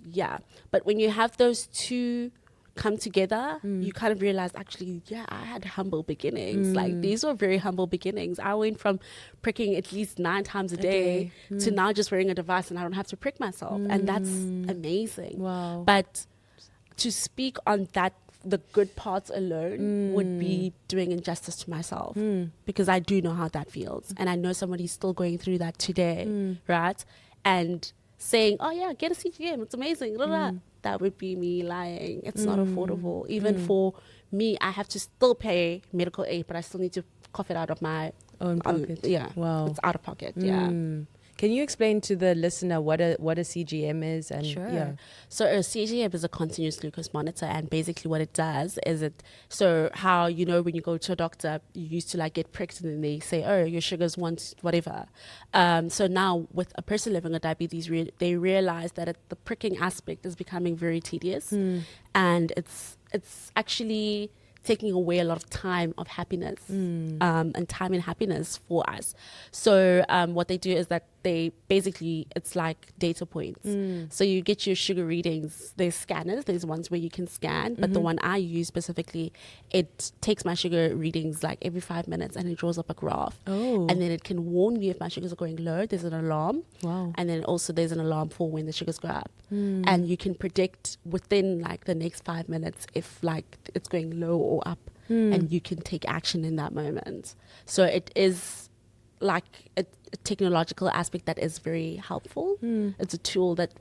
but when you have those two come together, you kind of realize actually, I had humble beginnings. Like these were very humble beginnings. I went from pricking at least 9 times a day to now just wearing a device and I don't have to prick myself. And that's amazing. Wow. But to speak on that, the good parts alone would be doing injustice to myself because I do know how that feels. And I know somebody's still going through that today, right? And saying, oh yeah, get a CGM, it's amazing. That would be me lying. It's not affordable. Even for me, I have to still pay medical aid, but I still need to cough it out of my own pocket. Wow. It's out of pocket, Can you explain to the listener what a CGM is? And sure. So a CGM is a continuous glucose monitor, and basically what it does is how when you go to a doctor, you used to like get pricked and then they say, oh, your sugars want whatever. So now with a person living with diabetes, they realize that the pricking aspect is becoming very tedious, and it's actually taking away a lot of time of happiness and time and happiness for us. So what they do is that they basically, it's like data points. So you get your sugar readings. There's scanners. There's ones where you can scan, but the one I use specifically, it takes my sugar readings like every 5 minutes and it draws up a graph. Oh. And then it can warn me if my sugars are going low. There's an alarm. Wow. And then also there's an alarm for when the sugars go up. And you can predict within like the next 5 minutes if like it's going low or up, and you can take action in that moment. So it is like a technological aspect that is very helpful. It's a tool that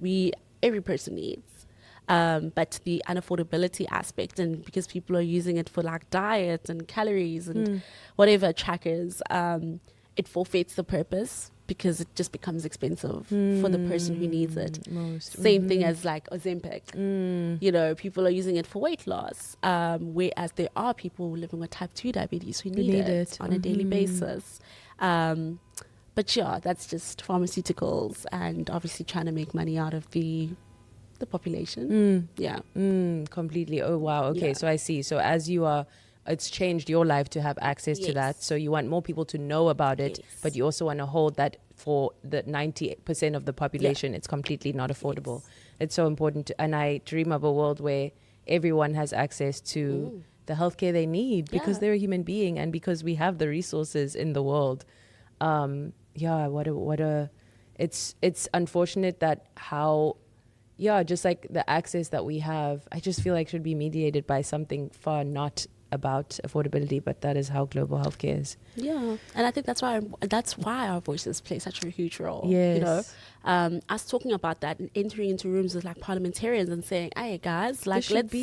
every person needs. But the unaffordability aspect, and because people are using it for like diet and calories and whatever trackers, it forfeits the purpose because it just becomes expensive for the person who needs it. Same thing as like Ozempic. You know, people are using it for weight loss, whereas there are people living with type 2 diabetes who need it on a daily basis. But yeah, that's just pharmaceuticals and obviously trying to make money out of the population. Completely. Oh, wow. Okay, so I see. So as you are, it's changed your life to have access to that. So you want more people to know about it, but you also want to hold that for the 90% of the population. It's completely not affordable. It's so important. And I dream of a world where everyone has access to the healthcare they need because they're a human being and because we have the resources in the world. It's unfortunate that just like the access that we have, I just feel like should be mediated by something far not about affordability, but that is how global healthcare is. Yeah, and I think that's why our voices play such a huge role. Yes. You know, us talking about that and entering into rooms with like parliamentarians and saying, "Hey guys, like let's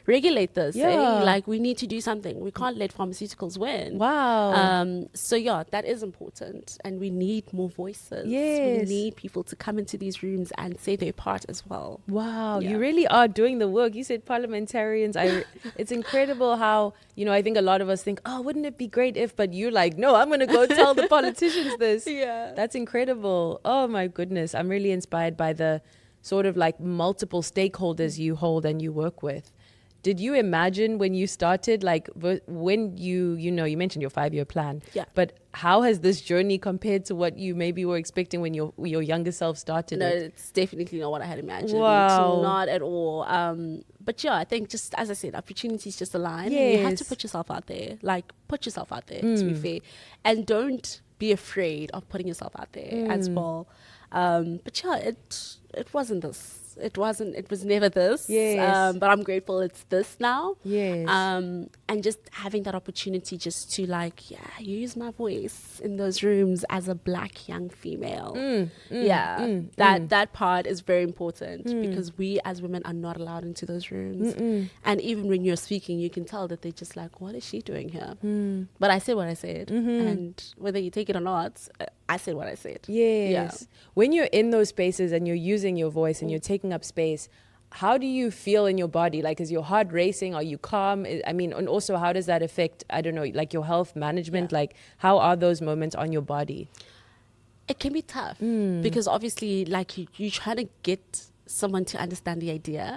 regulate this. Yeah. Like we need to do something. We can't let pharmaceuticals win." Wow. So yeah, that is important, and we need more voices. Yes. We need people to come into these rooms and say their part as well. Wow, Yeah. you really are doing the work. You said parliamentarians. It's incredible how, I think a lot of us think, oh, wouldn't it be great if, but you're like, no, I'm going to go tell the politicians this. Yeah. That's incredible. Oh my goodness. I'm really inspired by the sort of like multiple stakeholders you hold and you work with. Did you imagine when you started, like when you mentioned your 5-year plan, but how has this journey compared to what you maybe were expecting when your younger self started? No, it's definitely not what I had imagined. Wow. Not at all. But yeah, I think just, as I said, opportunities just align. Yes. You have to put yourself out there. Like, put yourself out there, to be fair. And don't be afraid of putting yourself out there as well. But yeah, it wasn't this. It was never this. Yes. But I'm grateful it's this now. Yes. And just having that opportunity just to use my voice in those rooms as a Black young female. That part is very important because we as women are not allowed into those rooms. And even when you're speaking, you can tell that they're just like, what is she doing here? But I said what I said. And whether you take it or not, I said what I said. Yes. Yeah. When you're in those spaces and you're using your voice and you're taking up space, how do you feel in your body? Like, is your heart racing? Are you calm? I mean, and also how does that affect, I don't know, like your health management? Like, how are those moments on your body? It can be tough because obviously, like, you try to get someone to understand the idea,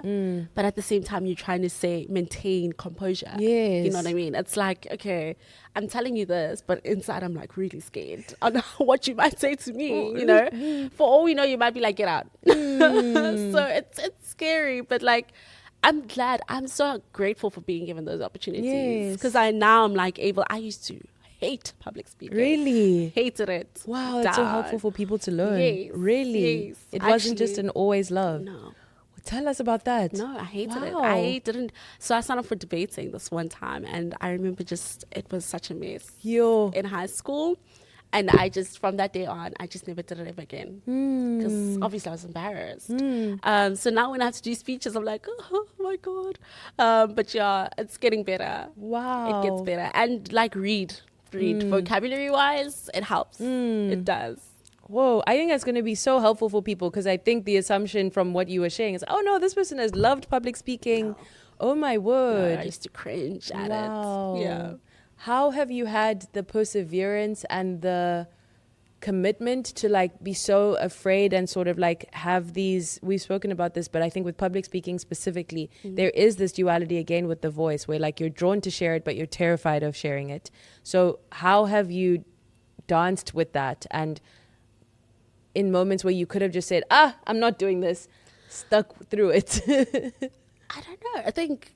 but at the same time, you're trying to maintain composure. Yes. You know what I mean? It's like, okay, I'm telling you this, but inside I'm like really scared on what you might say to me, you know? For all we know, you might be like, get out. So it's scary, but like, I'm so grateful for being given those opportunities because I'm like I used to hate public speaking. Really? Hated it. Wow, that's so helpful for people to learn. Yes. Really? Yes. It wasn't just an always love. No. Well, tell us about that. No, I hated it. Wow. I didn't. So I signed up for debating this one time, and I remember it was such a mess in high school. And from that day on, I just never did it ever again. Because obviously I was embarrassed. So now when I have to do speeches, I'm like, oh my God. But yeah, it's getting better. Wow. It gets better. And like read vocabulary wise, it helps. It does. Whoa, I think that's going to be so helpful for people because I think the assumption from what you were sharing is, oh no, this person has loved public speaking. No. Oh my word. No, I used to cringe at it. Yeah. How have you had the perseverance and the commitment to like be so afraid and sort of like have these, we've spoken about this, but I think with public speaking specifically, there is this duality again with the voice where like you're drawn to share it, but you're terrified of sharing it. So how have you danced with that? And in moments where you could have just said, I'm not doing this, stuck through it. I don't know. I think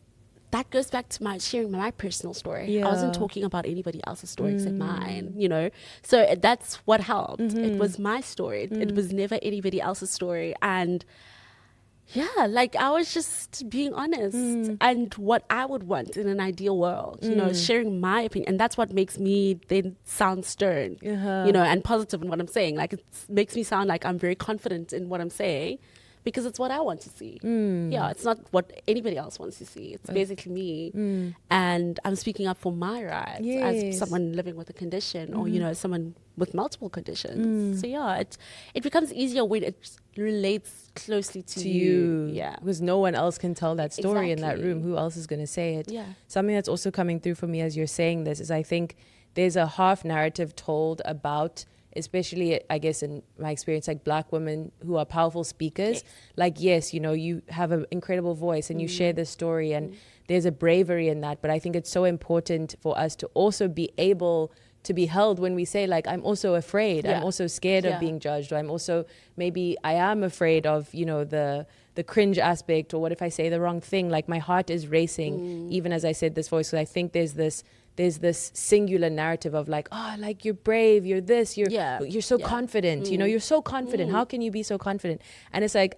that goes back to my sharing my personal story. I wasn't talking about anybody else's story except mine, you know. So that's what helped. It was my story. It was never anybody else's story. And yeah, like I was just being honest and what I would want in an ideal world, you know, sharing my opinion. And that's what makes me then sound stern, you know, and positive in what I'm saying. Like it makes me sound like I'm very confident in what I'm saying. Because it's what I want to see. Yeah, it's not what anybody else wants to see. It's basically me. And I'm speaking up for my rights as someone living with a condition or, you know, someone with multiple conditions. So yeah, it becomes easier when it relates closely to you. Yeah. Because no one else can tell that story in that room. Who else is going to say it? Yeah. Something that's also coming through for me as you're saying this is I think there's a half narrative told about, especially I guess in my experience, like Black women who are powerful speakers. Like, yes, you know, you have an incredible voice and you share this story and there's a bravery in that. But I think it's so important for us to also be able to be held when we say like, I'm also afraid. I'm also scared of being judged. Or I'm also, maybe I am afraid of, you know, the cringe aspect, or what if I say the wrong thing? Like my heart is racing, even as I said this voice. So I think there's this singular narrative of like, oh, like you're brave, you're this, you're so confident, you know, you're so confident. How can you be so confident? And it's like,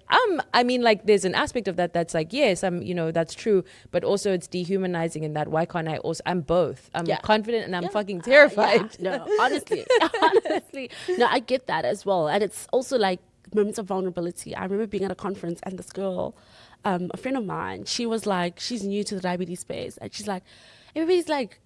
I mean, like there's an aspect of that that's like, yes, you know, that's true, but also it's dehumanizing in that why can't I also, I'm both. I'm confident and I'm fucking terrified. No, honestly, no, I get that as well. And it's also like moments of vulnerability. I remember being at a conference and this girl, a friend of mine, she was like, she's new to the diabetes space. And she's like, everybody's like,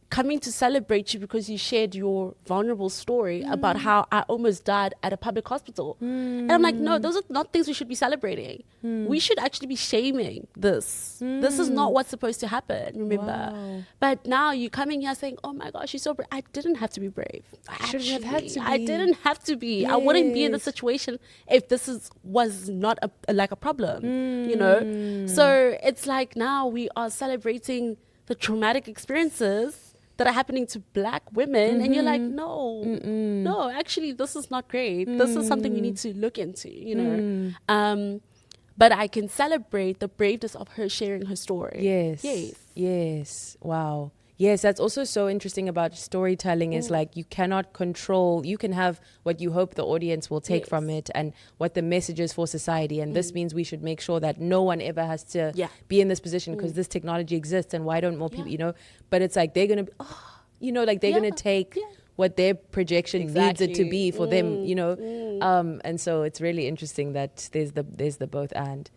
coming to celebrate you because you shared your vulnerable story about how I almost died at a public hospital. And I'm like, no, those are not things we should be celebrating. We should actually be shaming this. This is not what's supposed to happen, remember? Wow. But now you're coming here saying, oh my gosh, she's so brave. I didn't have to be brave. I shouldn't have had to be. I didn't have to be. I wouldn't be in this situation if this was not a problem, you know? So it's like now we are celebrating the traumatic experiences that are happening to Black women, and you're like, no, actually, this is not great. This is something we need to look into, you know. But I can celebrate the braveness of her sharing her story. Yes. Wow. Yes, that's also so interesting about storytelling is like you cannot control, you can have what you hope the audience will take from it and what the message is for society. And this means we should make sure that no one ever has to be in this position because this technology exists and why don't more people, you know? But it's like they're going to, you know, like they're going to take what their projection needs it to be for them, you know? And so it's really interesting that there's the both and.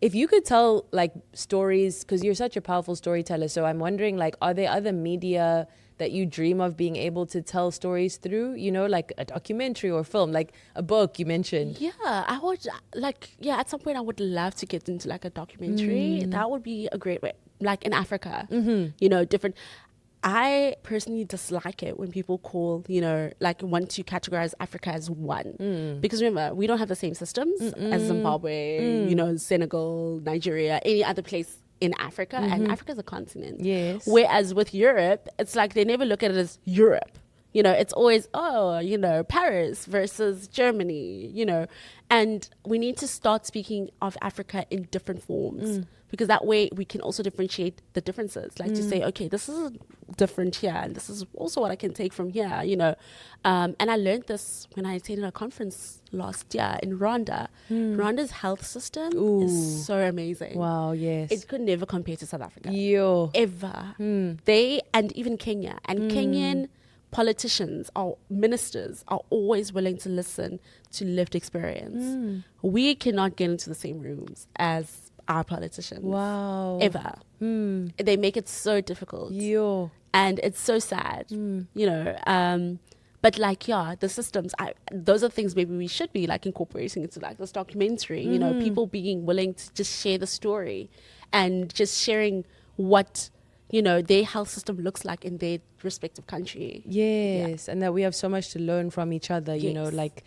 If you could tell like stories, because you're such a powerful storyteller, so I'm wondering like, are there other media that you dream of being able to tell stories through, you know, like a documentary or film, like a book you mentioned? Yeah, I would at some point I would love to get into like a documentary. That would be a great way, like in Africa, you know, different. I personally dislike it when people call, you know, like want to categorize Africa as one. Because remember, we don't have the same systems as Zimbabwe, you know, Senegal, Nigeria, any other place in Africa. And Africa is a continent. Yes. Whereas with Europe, it's like they never look at it as Europe. You know, it's always, you know, Paris versus Germany, you know. And we need to start speaking of Africa in different forms. Because that way we can also differentiate the differences. Like to say, okay, this is different here, and this is also what I can take from here, you know. And I learned this when I attended a conference last year in Rwanda. Rwanda's health system is so amazing. Wow, yes. It could never compare to South Africa. Ever. They, and even Kenya. And Kenyan politicians or ministers are always willing to listen to lived experience. We cannot get into the same rooms as our politicians. Wow. Ever. They make it so difficult. And it's so sad, you know. But like, the systems, those are things maybe we should be like incorporating into like this documentary, you know, people being willing to just share the story and just sharing what, you know, their health system looks like in their respective country. Yes, and that we have so much to learn from each other, you know, like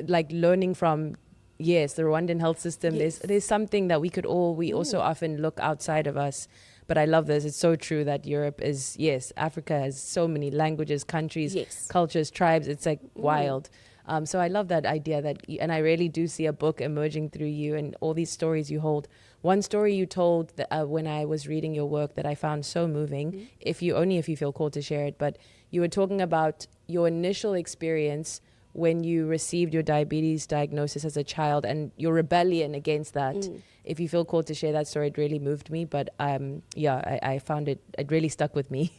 like learning from, yes, the Rwandan health system. There's something that we also often look outside of us. But I love this. It's so true that Europe is, yes, Africa has so many languages, countries, cultures, tribes. It's like wild. So I love that idea and I really do see a book emerging through you and all these stories you hold. One story you told when I was reading your work that I found so moving, if you feel called to share it, but you were talking about your initial experience when you received your diabetes diagnosis as a child and your rebellion against that. If you feel called to share that story, it really moved me. But I found it really stuck with me.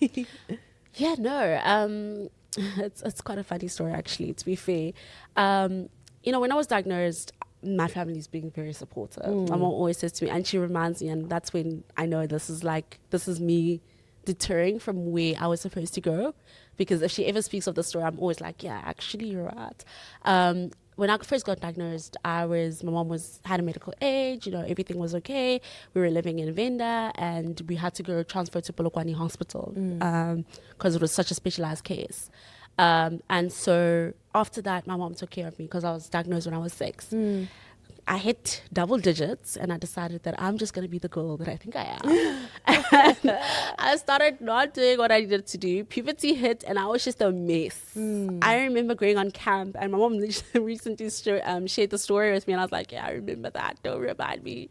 It's quite a funny story, actually, to be fair. You know, when I was diagnosed, my family's being very supportive. My mom always says to me, and she reminds me, and that's when I know this is me deterring from where I was supposed to go. Because if she ever speaks of the story, I'm always like, yeah, actually, you're right. When I first got diagnosed, my mom had a medical age, you know, everything was okay. We were living in Venda and we had to go transfer to Polokwane Hospital because it was such a specialized case. And so after that, my mom took care of me because I was diagnosed when I was 6. I hit double digits and I decided that I'm just going to be the girl that I think I am. And I started not doing what I needed to do. Puberty hit and I was just a mess. I remember going on camp and my mom recently shared the story with me and I was like, yeah, I remember that. Don't remind me.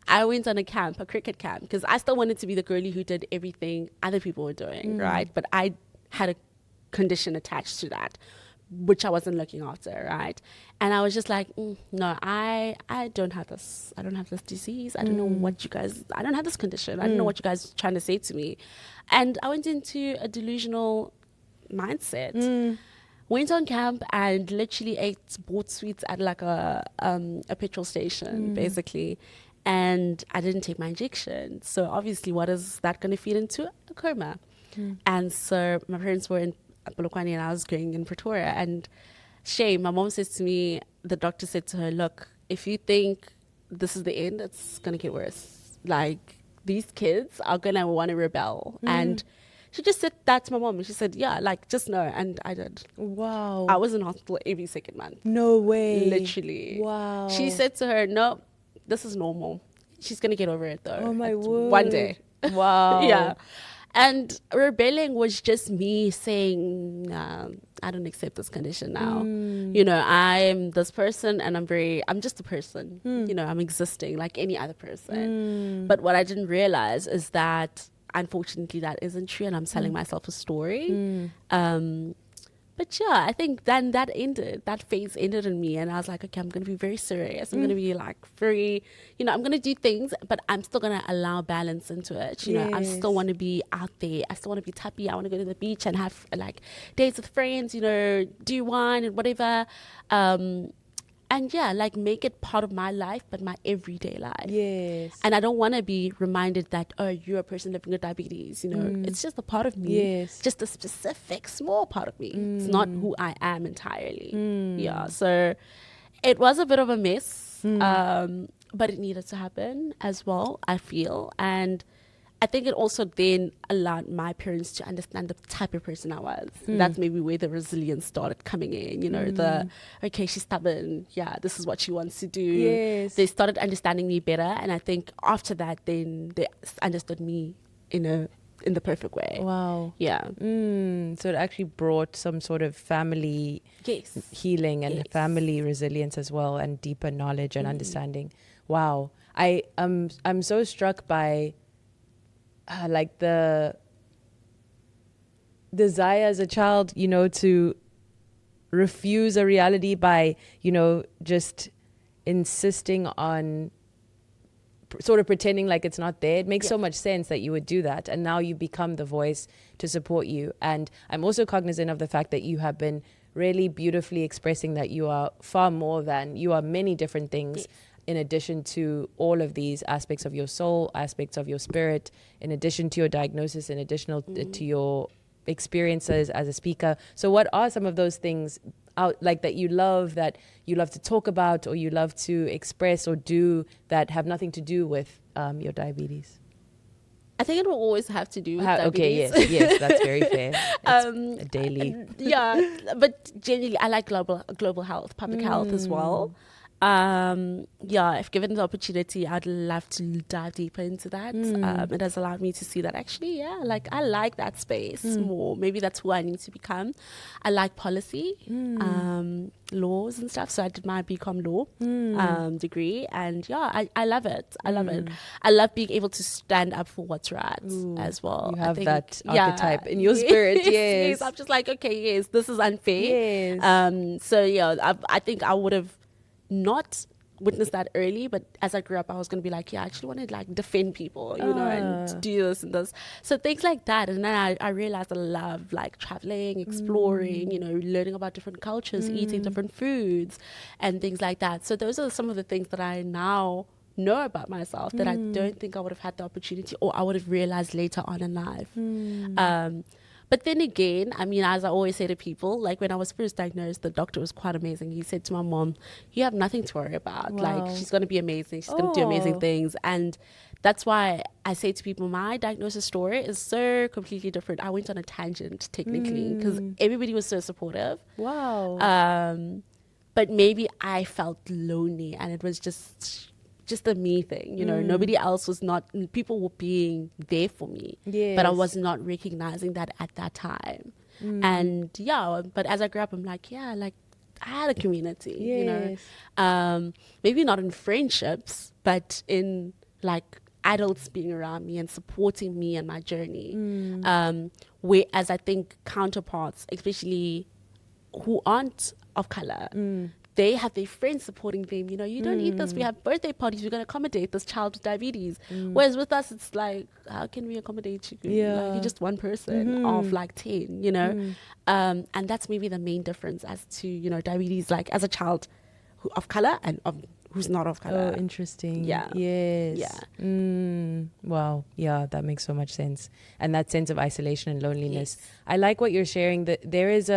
I went on a cricket camp, because I still wanted to be the girlie who did everything other people were doing, right? But I had a condition attached to that, which I wasn't looking after, right? And I was just like, no, I don't have this. I don't have this disease. I don't know what I don't have this condition. I don't know what you guys are trying to say to me. And I went into a delusional mindset. Went on camp and literally bought sweets at like a petrol station, basically. And I didn't take my injection. So obviously, what is that going to feed into? A coma. And so my parents were in Polokwane and I was going in Pretoria, and my mom says to me, the doctor said to her, look, if you think this is the end, it's gonna get worse. Like, these kids are gonna want to rebel. And she just said that to my mom, and she said, yeah, like, just know. And I did. Wow. I was in hospital every second month. No way. Literally. Wow. She said to her, no, this is normal. She's gonna get over it though. Oh my word. One day. Wow. Yeah. And rebelling was just me saying, nah, I don't accept this condition now. You know, I'm this person and I'm just a person. You know, I'm existing like any other person. But what I didn't realize is that, unfortunately, that isn't true, and I'm selling myself a story. But yeah, I think then that phase ended in me, and I was like, okay, I'm going to be very serious. I'm going to be like very, you know, I'm going to do things, but I'm still going to allow balance into it. You know, I still want to be out there. I still want to be Thapi. I want to go to the beach and have like dates with friends, you know, do wine and whatever. And yeah, like make it part of my life, but my everyday life. Yes. And I don't want to be reminded that, oh, you're a person living with diabetes. You know, it's just a part of me. Yes. Just a specific small part of me. It's not who I am entirely. Yeah. So it was a bit of a mess, but it needed to happen as well, I feel. And I think it also then allowed my parents to understand the type of person I was. That's maybe where the resilience started coming in, you know, okay, she's stubborn. Yeah, this is what she wants to do. Yes. They started understanding me better. And I think after that, then they understood me in the perfect way. Wow. Yeah. So it actually brought some sort of family healing and family resilience as well, and deeper knowledge and understanding. Wow. I'm so struck by like the desire as a child, you know, to refuse a reality by, you know, just insisting on sort of pretending like it's not there. It makes so much sense that you would do that. And now you become the voice to support you. And I'm also cognizant of the fact that you have been really beautifully expressing that you are far more than, you are many different things. In addition to all of these aspects of your soul, aspects of your spirit, in addition to your diagnosis, in addition to your experiences as a speaker. So what are some of those things that you love to talk about, or you love to express or do, that have nothing to do with your diabetes? I think it will always have to do with okay, diabetes. yes, that's very fair. It's a daily. Yeah, but generally, I like global health, public health as well. Yeah, if given the opportunity, I'd love to dive deeper into that. It has allowed me to see that actually, yeah, like I like that space more. Maybe that's who I need to become. I like policy, laws and stuff. So I did my BCom law degree, and yeah, I love it. I love it. I love being able to stand up for what's right as well. You have I think, that archetype in your spirit, yes. I'm just like, okay, yes, this is unfair. Yes. So yeah, I think I would have not witnessed that early, but as I grew up, I was going to be like, yeah, I actually want to like defend people, you know, and do this and this. So things like that. And then I realized I love like traveling, exploring, you know, learning about different cultures, eating different foods and things like that. So those are some of the things that I now know about myself that I don't think I would have had the opportunity, or I would have realized later on in life. But then again, I mean, as I always say to people, like when I was first diagnosed, the doctor was quite amazing. He said to my mom, you have nothing to worry about. Wow. Like, she's going to be amazing. She's going to do amazing things. And that's why I say to people, my diagnosis story is so completely different. I went on a tangent, technically, because everybody was so supportive. Wow. But maybe I felt lonely, and it was just a me thing, you know. Nobody else was not, people were being there for me, but I was not recognizing that at that time. And yeah, but as I grew up, I'm like, yeah, like I had a community, you know, maybe not in friendships, but in like adults being around me and supporting me and my journey. Whereas I think counterparts, especially who aren't of color, they have their friends supporting them. You know, you don't eat this. We have birthday parties. We're going to accommodate this child with diabetes. Whereas with us, it's like, how can we accommodate you? Like, you're just one person of like 10, you know? And that's maybe the main difference as to, you know, diabetes, like as a child of color and who's not of color. Oh, interesting. Yeah. Yes. Yeah. Wow. Yeah, that makes so much sense. And that sense of isolation and loneliness. Yes. I like what you're sharing, that there is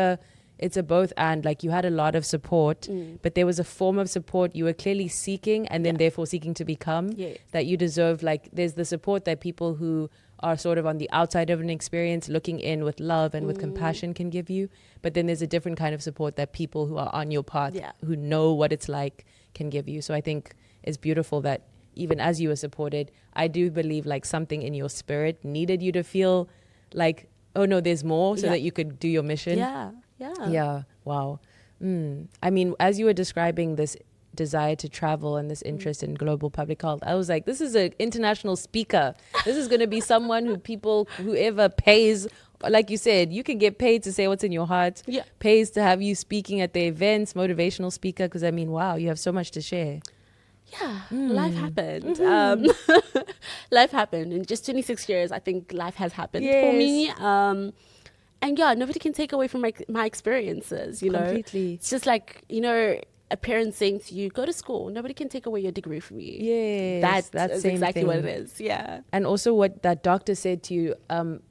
it's a both and, like you had a lot of support, but there was a form of support you were clearly seeking and then therefore seeking to become that you deserve. Like there's the support that people who are sort of on the outside of an experience looking in with love and with compassion can give you. But then there's a different kind of support that people who are on your path, who know what it's like, can give you. So I think it's beautiful that even as you were supported, I do believe like something in your spirit needed you to feel like, oh no, there's more, so that you could do your mission. Yeah. Wow. I mean, as you were describing this desire to travel and this interest in global public health, I was like, this is an international speaker. This is going to be someone whoever pays, like you said, you can get paid to say what's in your heart, pays to have you speaking at the events, motivational speaker. Because I mean, wow, you have so much to share. Yeah, life happened. Life happened. In just 26 years, I think life has happened for me. And yeah, nobody can take away from my experiences, you know. Completely. It's just like, you know, a parent saying to you, go to school. Nobody can take away your degree from you. Yes. That's exactly what it is. Yeah. And also what that doctor said to you,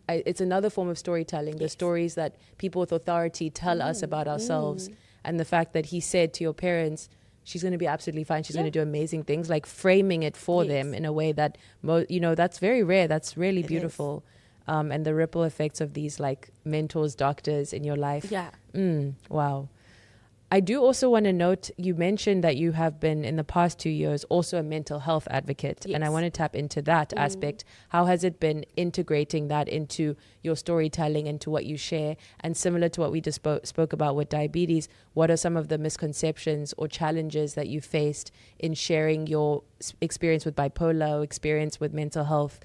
it's another form of storytelling, the stories that people with authority tell us about ourselves. And the fact that he said to your parents, she's going to be absolutely fine. She's going to do amazing things, like framing it for them in a way that, you know, that's very rare. That's really beautiful. And the ripple effects of these like mentors, doctors in your life. Yeah. Wow. I do also want to note, you mentioned that you have been in the past 2 years also a mental health advocate. And I want to tap into that aspect. How has it been integrating that into your storytelling, into what you share? And similar to what we just spoke about with diabetes, what are some of the misconceptions or challenges that you faced in sharing your experience with bipolar, experience with mental health?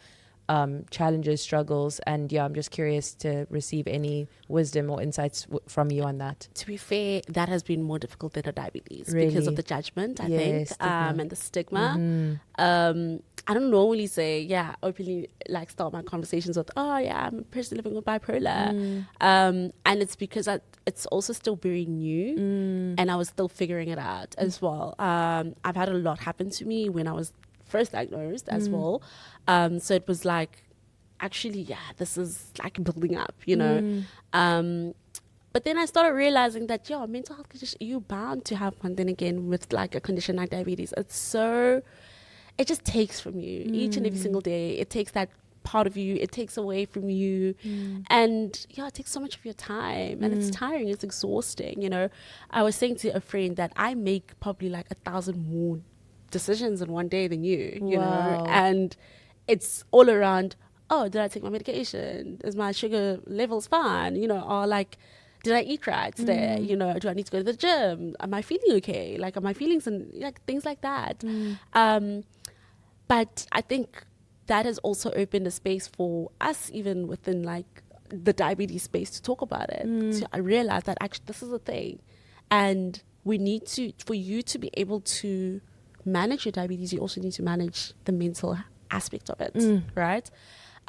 Challenges, struggles, and I'm just curious to receive any wisdom or insights from you on that. To be fair, that has been more difficult than the diabetes because of the judgment, I think, and the stigma. I don't normally say, openly like start my conversations with, I'm a person living with bipolar. And it's because it's also still very new and I was still figuring it out as well. I've had a lot happen to me when I was first diagnosed as well. So it was like, actually, this is like building up, you know. But then I started realizing that, mental health condition, you're bound to have one. Then again, with like a condition like diabetes, it just takes from you each and every single day. It takes that part of you. It takes away from you. And yeah, it takes so much of your time, and it's tiring, it's exhausting. You know, I was saying to a friend that I make probably like 1,000 more decisions in one day than you know, and it's all around, oh, did I take my medication? Is my sugar levels fine? You know, or like, did I eat right today? You know, do I need to go to the gym? Am I feeling okay? Like, are my feelings and like things like that? But I think that has also opened a space for us, even within like the diabetes space, to talk about it. So I realized that actually this is a thing, and we need to, for you to be able to manage your diabetes, you also need to manage the mental aspect of it, right?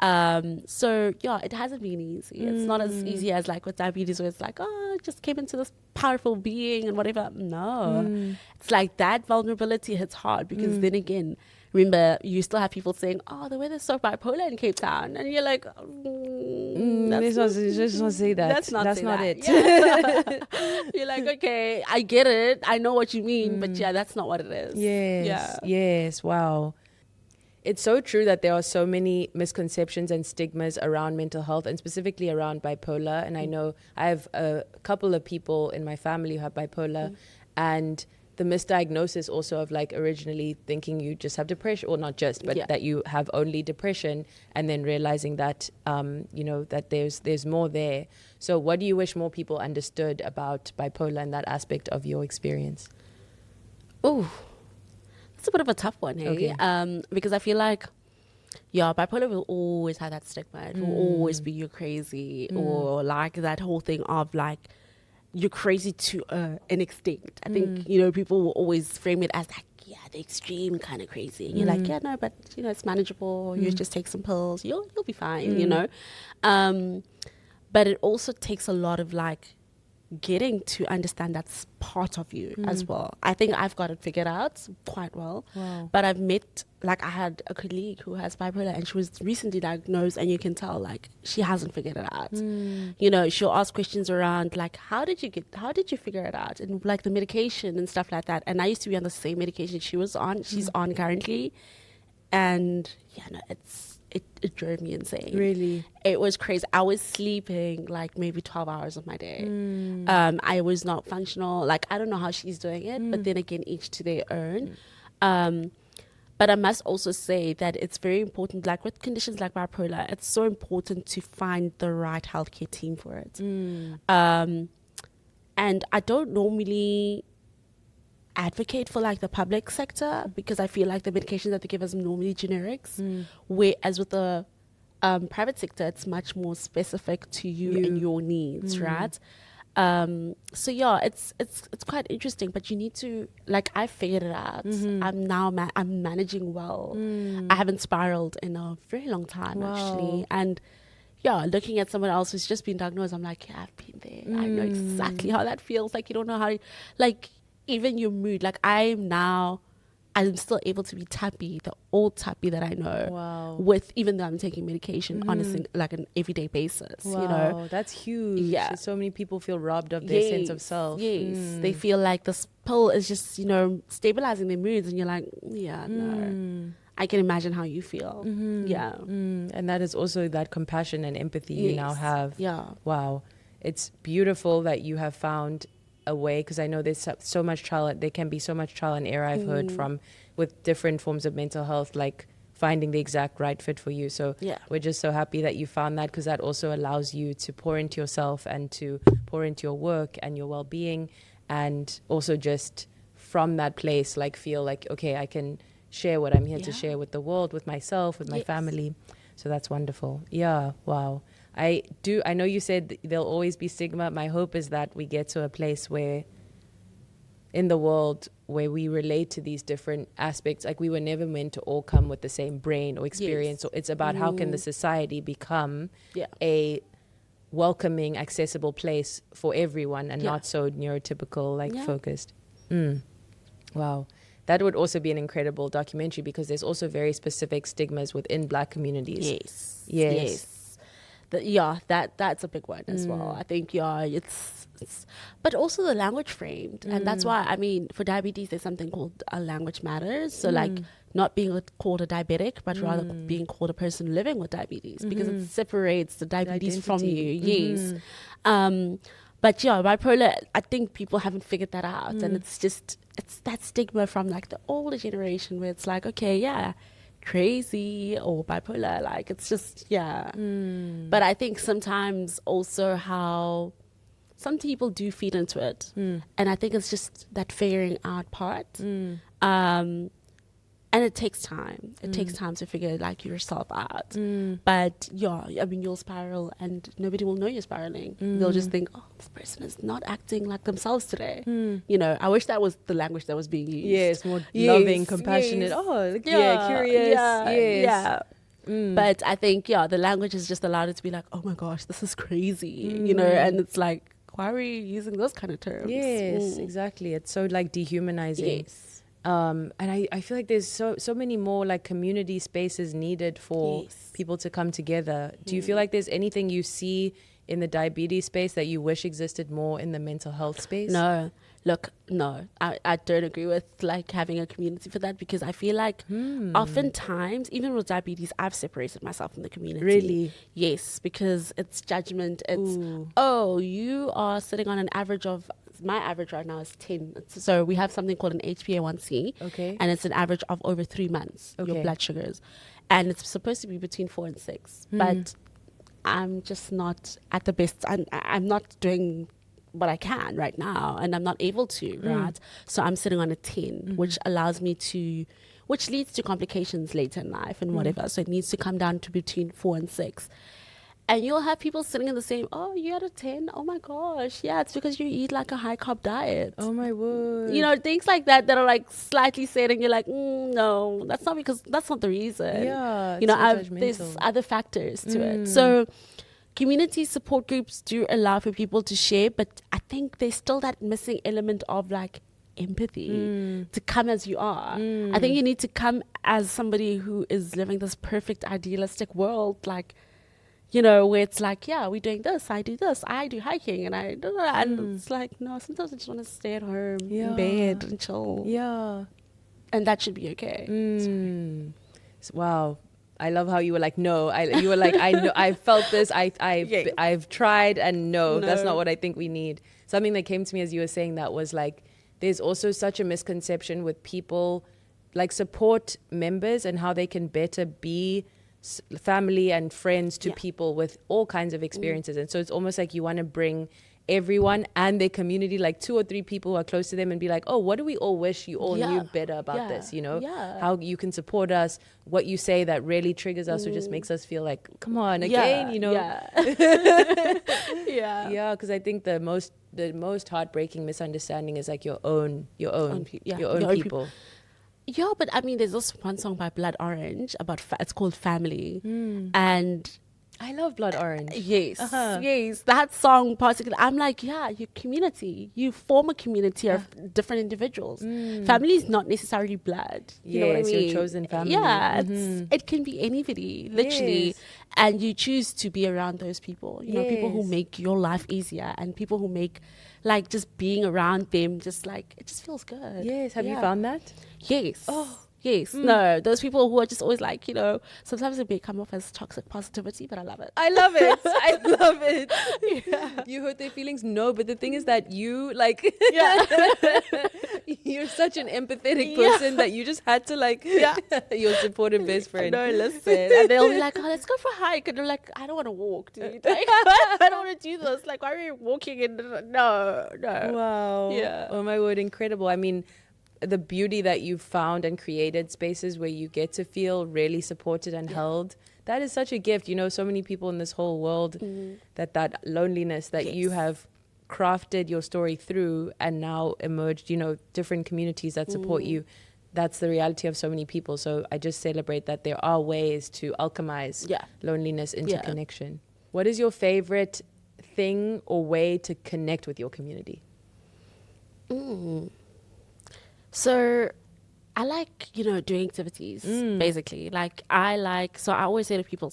So yeah, it hasn't been easy. It's not as easy as like with diabetes, where it's like, oh, I just came into this powerful being and whatever. No, it's like that vulnerability hits hard, because then again, remember, you still have people saying, oh, the weather's so bipolar in Cape Town, and you're like, just not say that. That's not it. Yeah. You're like, okay, I get it, I know what you mean, but yeah, that's not what it is. Yes, wow. It's so true that there are so many misconceptions and stigmas around mental health, and specifically around bipolar. And I know I have a couple of people in my family who have bipolar, and the misdiagnosis also of like originally thinking you just have depression, or not just, but that you have only depression, and then realizing that, you know, that there's more there. So what do you wish more people understood about bipolar and that aspect of your experience? Oh, it's a bit of a tough one, hey? Okay. Because I feel like, yeah, bipolar will always have that stigma. It will always be you're crazy, or like that whole thing of like, you're crazy to an extent. I think, you know, people will always frame it as like, yeah, the extreme kind of crazy. And you're like, yeah, no, but you know, it's manageable. You just take some pills, you'll be fine, you know. But it also takes a lot of like getting to understand that's part of you as well. I think I've got it figured out quite well. Wow. But I've met, like, I had a colleague who has bipolar, and she was recently diagnosed, and you can tell like she hasn't figured it out. You know, she'll ask questions around like, how did you figure it out, and like the medication and stuff like that. And I used to be on the same medication she was on, she's on currently, and yeah, no, it drove me insane. Really? It was crazy. I was sleeping like maybe 12 hours of my day. I was not functional. Like, I don't know how she's doing it, but then again, each to their own. But I must also say that it's very important, like with conditions like bipolar, it's so important to find the right healthcare team for it. And I don't normally advocate for like the public sector, because I feel like the medications that they give us are normally generics, whereas with the private sector, it's much more specific to you and your needs, right? So yeah, it's quite interesting, but you need to, like, I figured it out. I'm managing well. I haven't spiraled in a very long time, actually. And yeah, looking at someone else who's just been diagnosed, I'm like, yeah, I've been there. I know exactly how that feels. Like, you don't know how, like, even your mood. Like, I'm still able to be Thapi, the old Thapi that I know, with, even though I'm taking medication on like an everyday basis. You know, that's huge. Yeah, so many people feel robbed of their sense of self. Yes, they feel like this pill is just, you know, stabilizing their moods, and you're like, yeah, no. I can imagine how you feel. Yeah, and that is also that compassion and empathy you now have. Yeah, wow, it's beautiful that you have found a way, because I know there's so much trial, there can be so much trial and error I've heard from with different forms of mental health, like finding the exact right fit for you. So we're just so happy that you found that, because that also allows you to pour into yourself and to pour into your work and your well-being, and also just from that place, like, feel like, okay, I can share what I'm here to share with the world, with myself, with my family. So that's wonderful. Yeah, wow. I know you said there'll always be stigma. My hope is that we get to a place where in the world where we relate to these different aspects, like, we were never meant to all come with the same brain or experience. So it's about how can the society become a welcoming, accessible place for everyone, and not so neurotypical, like focused. Wow. That would also be an incredible documentary, because there's also very specific stigmas within Black communities. Yes. that's a big one as well. I think it's but also the language framed, and that's why, I mean, for diabetes there's something called a language matters. So like not being called a diabetic, but rather being called a person living with diabetes, because it separates the diabetes from you. Yes. But yeah, bipolar, I think people haven't figured that out, and it's that stigma from like the older generation where it's like, okay, yeah, crazy or bipolar, like it's just, yeah. But I think sometimes also how some people do feed into it, and I think it's just that figuring out part. And it takes time. It takes time to figure like yourself out. But yeah, I mean, you'll spiral and nobody will know you're spiraling. They'll just think, oh, this person is not acting like themselves today. You know, I wish that was the language that was being used. Yes, more loving, compassionate. Yes. Oh, yeah, curious. Yeah. But I think, the language has just allowed it to be like, oh my gosh, this is crazy. You know, and it's like, why are we using those kind of terms? Yes, exactly. It's so like dehumanizing. Yes. And I feel like there's so many more like community spaces needed for people to come together. Do you feel like there's anything you see in the diabetes space that you wish existed more in the mental health space? No. Look, no, I don't agree with like having a community for that, because I feel like oftentimes, even with diabetes, I've separated myself from the community. Really? Yes, because it's judgment. It's, oh, you are sitting on an average of, my average right now is 10. So we have something called an HbA1c. Okay. And it's an average of over 3 months, your blood sugars. And it's supposed to be between 4 and 6. But I'm just not at the best. I'm not doing what I can right now, and I'm not able to, right? So I'm sitting on a 10, which allows me to, which leads to complications later in life and whatever. So it needs to come down to between 4 and 6. And you'll have people sitting in the same, oh, you had a 10? Oh my gosh. Yeah, it's because you eat like a high carb diet. Oh my word. You know, things like that are like slightly said, and you're like, no, that's not the reason. Yeah. You know, there's other factors to it. So community support groups do allow for people to share, but I think there's still that missing element of like empathy to come as you are. I think you need to come as somebody who is living this perfect idealistic world, like, you know, where it's like, yeah, we're doing this, I do this, I do hiking, and I do that. And it's like, no, sometimes I just want to stay at home in bed and chill. Yeah. And that should be okay. Wow. I love how you were like, no. You were like, I know, I felt this. I've tried, and no, that's not what I think we need. Something that came to me as you were saying that was like, there's also such a misconception with people, like support members and how they can better be family and friends to people with all kinds of experiences. And so it's almost like you want to bring everyone and their community, like 2 or 3 people who are close to them, and be like, oh, what do we all wish you all knew better about this, you know? How you can support us, what you say that really triggers us or just makes us feel like, come on, again, you know? Because I think the most heartbreaking misunderstanding is like your own people. Yeah, but I mean, there's this one song by Blood Orange about it's called Family, and I love Blood Orange. Yes, yes, that song particularly. I'm like, yeah, your community, you form a community of different individuals. Family is not necessarily blood. You know what I mean? Your chosen family. Yeah, it can be anybody, literally, and you choose to be around those people. You know, people who make your life easier, and people who make, like, just being around them, just like, it just feels good. Yes, have you found that? Yes. Oh. Yes, no, those people who are just always like, you know, sometimes it may come off as toxic positivity, but I love it. I love it. I love it. You hurt their feelings? No, but the thing is that you, like, you're such an empathetic person that you just had to, like, your supportive best friend. No, listen. And they'll be like, oh, let's go for a hike. And they're like, I don't want to walk, dude. Like, I don't want to do this. Like, why are you walking? And no. Wow. Yeah. Oh, my word, incredible. I mean, the beauty that you've found and created spaces where you get to feel really supported and held, that is such a gift. You know, so many people in this whole world, that loneliness that you have crafted your story through and now emerged, you know, different communities that support you. That's the reality of so many people. So I just celebrate that there are ways to alchemize loneliness into connection. What is your favorite thing or way to connect with your community? So I like, doing activities, basically. So I always say to people,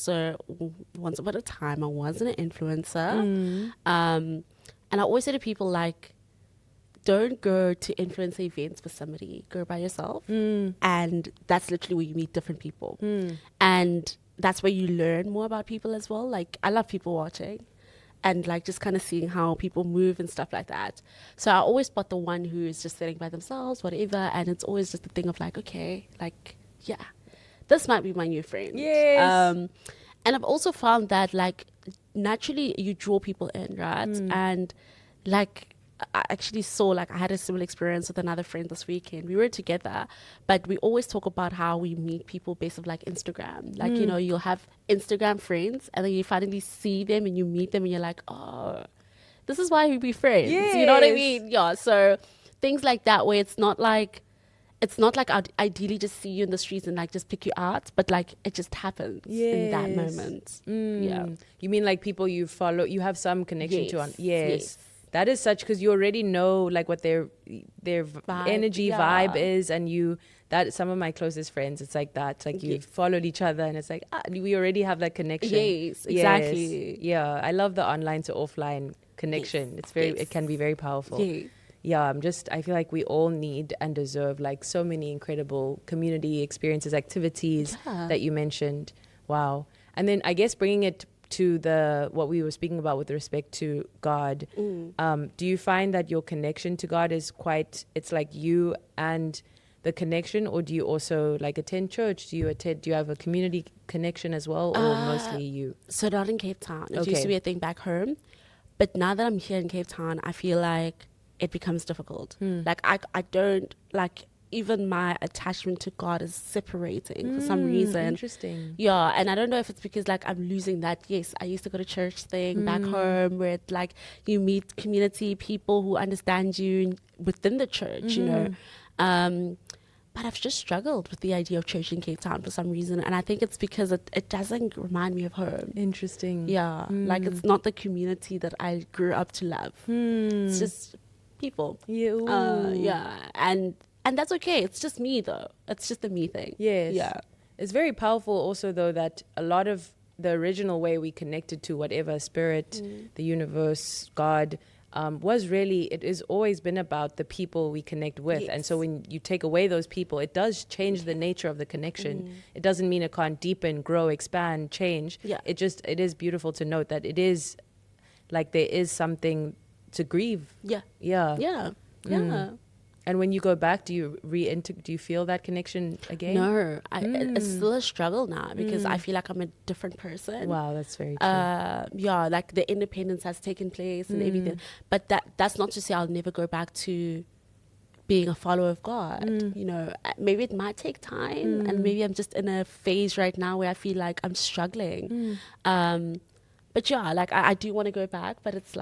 once upon a time, I wasn't an influencer. And I always say to people, don't go to influencer events with somebody. Go by yourself. And that's literally where you meet different people. And that's where you learn more about people as well. I love people watching. And just kind of seeing how people move and stuff like that. So I always spot the one who is just sitting by themselves, whatever. And it's always just a thing of this might be my new friend. Yes. And I've also found that naturally you draw people in, right? And I actually saw I had a similar experience with another friend this weekend. We were together, but we always talk about how we meet people based on Instagram. You'll have Instagram friends and then you finally see them and you meet them and you're like, oh, this is why we be friends. Yes. You know what I mean? Yeah. So things like that where it's not like I'd ideally just see you in the streets and just pick you out, but it just happens in that moment. Yeah. You mean people you follow, you have some connection to on? Yes. That is such, because you already know what their energy vibe is, and that some of my closest friends, it's like that. You've followed each other and it's we already have that connection. Yes, exactly. Yes. Yeah, I love the online to offline connection. It's it can be very powerful. Yeah, I feel like we all need and deserve so many incredible community experiences, activities that you mentioned. Wow. And then I guess bringing it to what we were speaking about with respect to God, do you find that your connection to God is it's you and the connection, or do you also attend church? Do you have a community connection as well, or mostly you? So not in Cape Town. It used to be a thing back home, but now that I'm here in Cape Town, I feel like it becomes difficult. I don't even my attachment to God is separating for some reason. Interesting. Yeah, and I don't know if it's because I'm losing that. Yes, I used to go to church thing back home where you meet community people who understand you within the church, But I've just struggled with the idea of church in Cape Town for some reason, and I think it's because it doesn't remind me of home. Interesting. Yeah, it's not the community that I grew up to love. It's just people. Yeah, and that's okay. It's just me, though. It's just a me thing. Yes. Yeah. It's very powerful also, though, that a lot of the original way we connected to whatever spirit, the universe, God, it has always been about the people we connect with. Yes. And so when you take away those people, it does change the nature of the connection. It doesn't mean it can't deepen, grow, expand, change. Yeah. It is beautiful to note that it is there is something to grieve. Yeah. Yeah. Yeah. Yeah. And when you go back, do you feel that connection again? No, it's still a struggle now because I feel like I'm a different person. Wow, that's very true. Yeah, the independence has taken place and everything. But that's not to say I'll never go back to being a follower of God. Maybe it might take time, and maybe I'm just in a phase right now where I feel like I'm struggling. But yeah, I do want to go back, but it's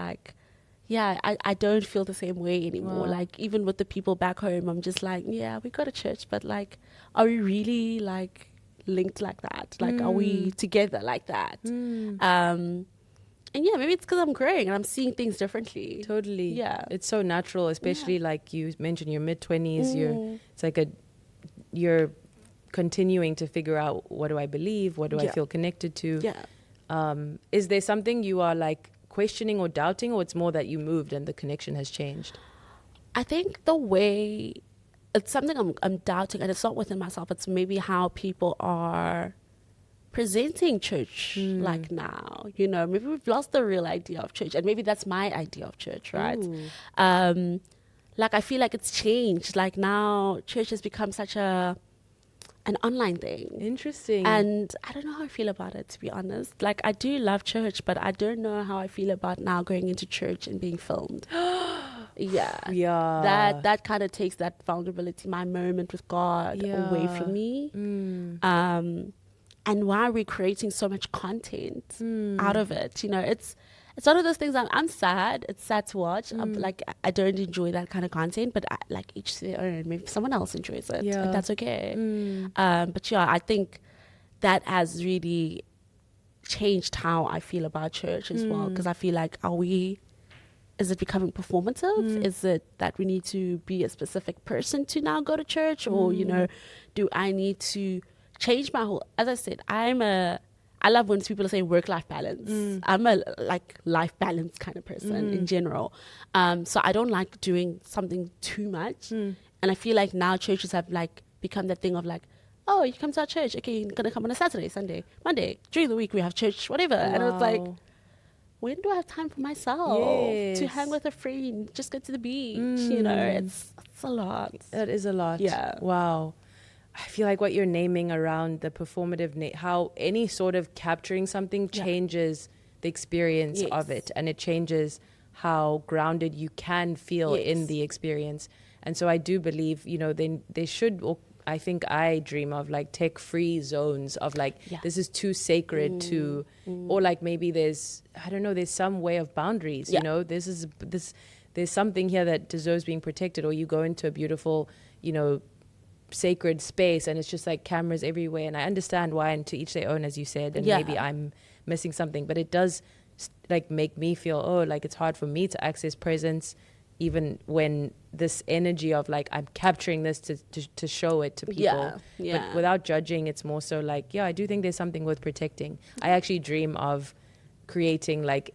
yeah, I don't feel the same way anymore. Wow. Even with the people back home, I'm just yeah, we go to church, but are we really linked like that? Are we together like that? And yeah, maybe it's because I'm growing and I'm seeing things differently. Totally. Yeah. It's so natural, especially you mentioned your mid-20s. You're continuing to figure out, what do I believe? What do I feel connected to? Yeah. Is there something you are questioning or doubting, or it's more that you moved and the connection has changed? I think it's something I'm doubting, and it's not within myself. It's maybe how people are presenting church now. Maybe we've lost the real idea of church, and maybe that's my idea of church, right? I feel like it's changed. Now church has become such an online thing. Interesting. And I don't know how I feel about it, to be honest. I do love church, but I don't know how I feel about now going into church and being filmed. Yeah. That kind of takes that vulnerability, my moment with God, away from me. And why are we creating so much content out of it? It's one of those things. I'm sad. It's sad to watch. I don't enjoy that kind of content, but each to their own. Maybe someone else enjoys it. Yeah. That's okay. But yeah, I think that has really changed how I feel about church as well. Because I feel are we is it becoming performative? Is it that we need to be a specific person to now go to church? Or, you know, do I need to change my whole, as I said, I love when people say work-life balance. I'm a like life balance kind of person in general. So I don't like doing something too much. And I feel like now churches have like become that thing of like, oh, you come to our church. Okay, you're going to come on a Saturday, Sunday, Monday. During the week, we have church, whatever. Wow. And it's like, when do I have time for myself to hang with a friend, just go to the beach? You know, it's a lot. That is a lot. Yeah. Wow. I feel like what you're naming around the performative, how any sort of capturing something changes the experience of it, and it changes how grounded you can feel in the experience. And so I do believe, you know, then they should, I think I dream of like tech-free zones of like, this is too sacred to, or like maybe there's, I don't know, there's some way of boundaries, you know, there's something here that deserves being protected, or you go into a beautiful, you know, sacred space and it's just like cameras everywhere. And I understand why, and to each their own, as you said, and maybe I'm missing something, but it does like make me feel, oh, like it's hard for me to access presence, even when this energy of like I'm capturing this to show it to people, but without judging. It's more so like, I do think there's something worth protecting. I actually dream of creating like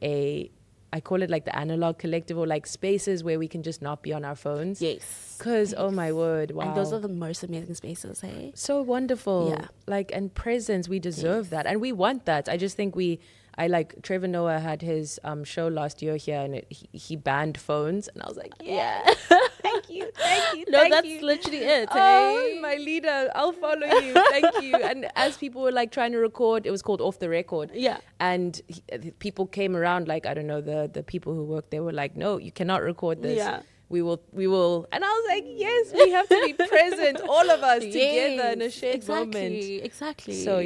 I call it like the analog collective, or like spaces where we can just not be on our phones. Yes. Because, oh my word, wow. And those are the most amazing spaces, hey? So wonderful. Yeah. Like, and presence, we deserve that. And we want that. I just think I like Trevor Noah had his show last year here, and he banned phones, and I was like, thank you. No, that's literally it. Oh, my leader, I'll follow you. Thank you. And as people were like trying to record, it was called Off the Record. Yeah. And people came around, like, I don't know, the people who worked there were like, no, you cannot record this. Yeah. We will. And I was like, yes, we have to be present, all of us together in a shared moment. Exactly. So